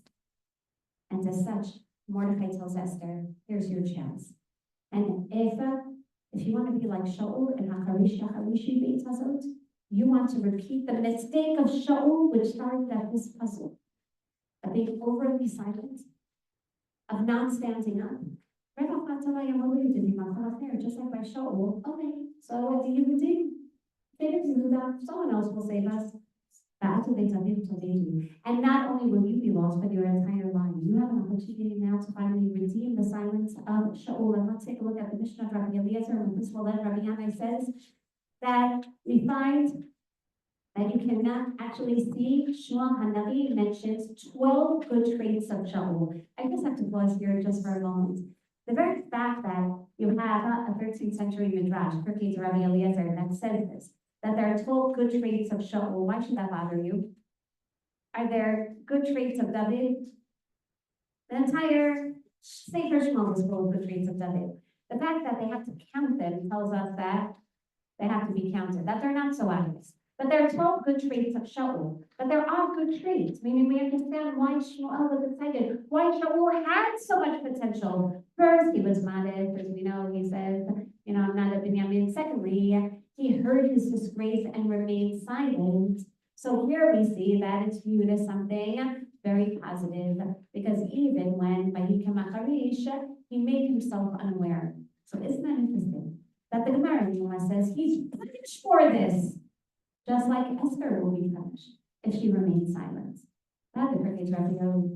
Speaker 1: And as such, Mordechai tells Esther, "Here's your chance." And if you want to be like Shaul and Hacharish Hacharishi Beit Hazot, you want to repeat the mistake of Shaul, which started at this puzzle, of being overly silent, of not standing up. Just like by Shaul, okay, so what do you do? Someone else will save us. And not only will you be lost, but your entire line. You have an opportunity now to finally redeem the silence of Shaul. And let's take a look at the Mishnah of Rabbi Eliezer, and the principal letter Rabbi Yanai says that we find that you cannot actually see Shmuel Hanavi mentions 12 good traits of Shaul. I just have to pause here just for a moment. The very fact that you have a 13th century Midrash, Pirkei to Rabbi Eliezer, that says this, that there are 12 good traits of Shaul. Why should that bother you? Are there good traits of David? The entire Sefer Shmuel is full of good traits of David. The fact that they have to count them tells us that they have to be counted, that they're not so obvious. But there are 12 good traits of Shaul. But there are good traits, meaning we understand why Shmuel was excited, why Shaul had so much potential. First, he was modest, as we know, he says, I'm not a Binyamin. Secondly, he heard his disgrace and remained silent. So here we see that it's viewed as something very positive, because even when Vayikam Acharish, he made himself unaware. So isn't that interesting? That the Gemara says he's punished for this, just like Esther will be punished if she remains silent. Another Rabbi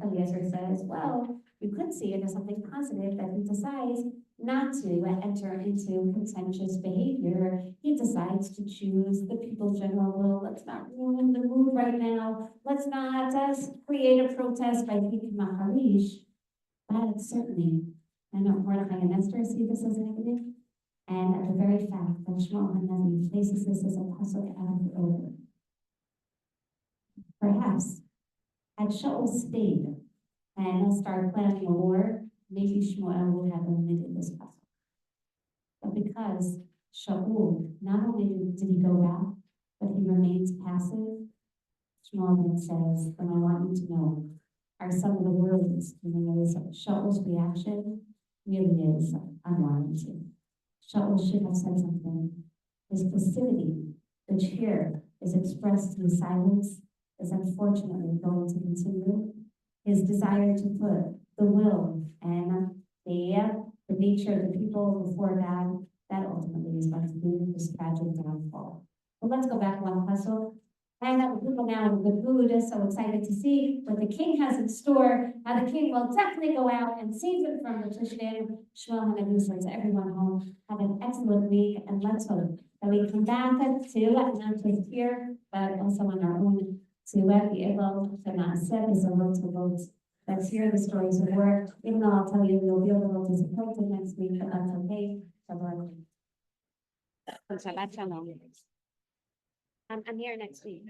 Speaker 1: Eliezer says, well, you could see it as something positive that he decides not to enter into contentious behavior. He decides to choose the people's general will. Let's not ruin the mood right now. Let's not create a protest by keeping Maharish. But certainly, I know Mordechai and Esther see this as negative. And at the very fact that Shmuel Hanavi places this as a pasuk out of order. Perhaps had Shaul stayed and started planning a war, maybe Shmuel would have omitted this pasuk. But because Shaul, not only did he go back, but he remains passive, Shmuel then says, and I want you to know, are some of the words in the ways of Shaul's reaction really is unwarranted. Shaul should have said something. His passivity, which here is expressed in silence, is unfortunately going to continue. His desire to put the will and the nature of the people before God, that ultimately is going to be his tragic downfall. But let's go back one puzzle. Hang out with people now in good mood, so excited to see what the king has in store. How the king will definitely go out and save them from the Tishlim. Shmuel Hanavi sends everyone home. Have an excellent week, and let's hope that we come back to not just here, but also on our own to be able to not set as a road to vote. Let's hear the stories of work. Even though I'll tell you you'll be a little disappointed next week, but that's okay. Shabbat shalom. I'm here next week.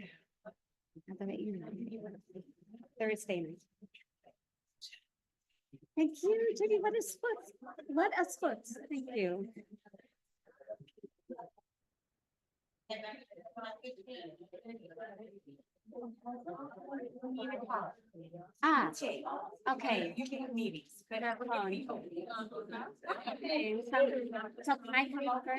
Speaker 1: I'll let you know. Thursday night. Thank you, Jenny. What a foot. What a foot. Thank you. Ah, okay. Meetings. Okay, so can I come over?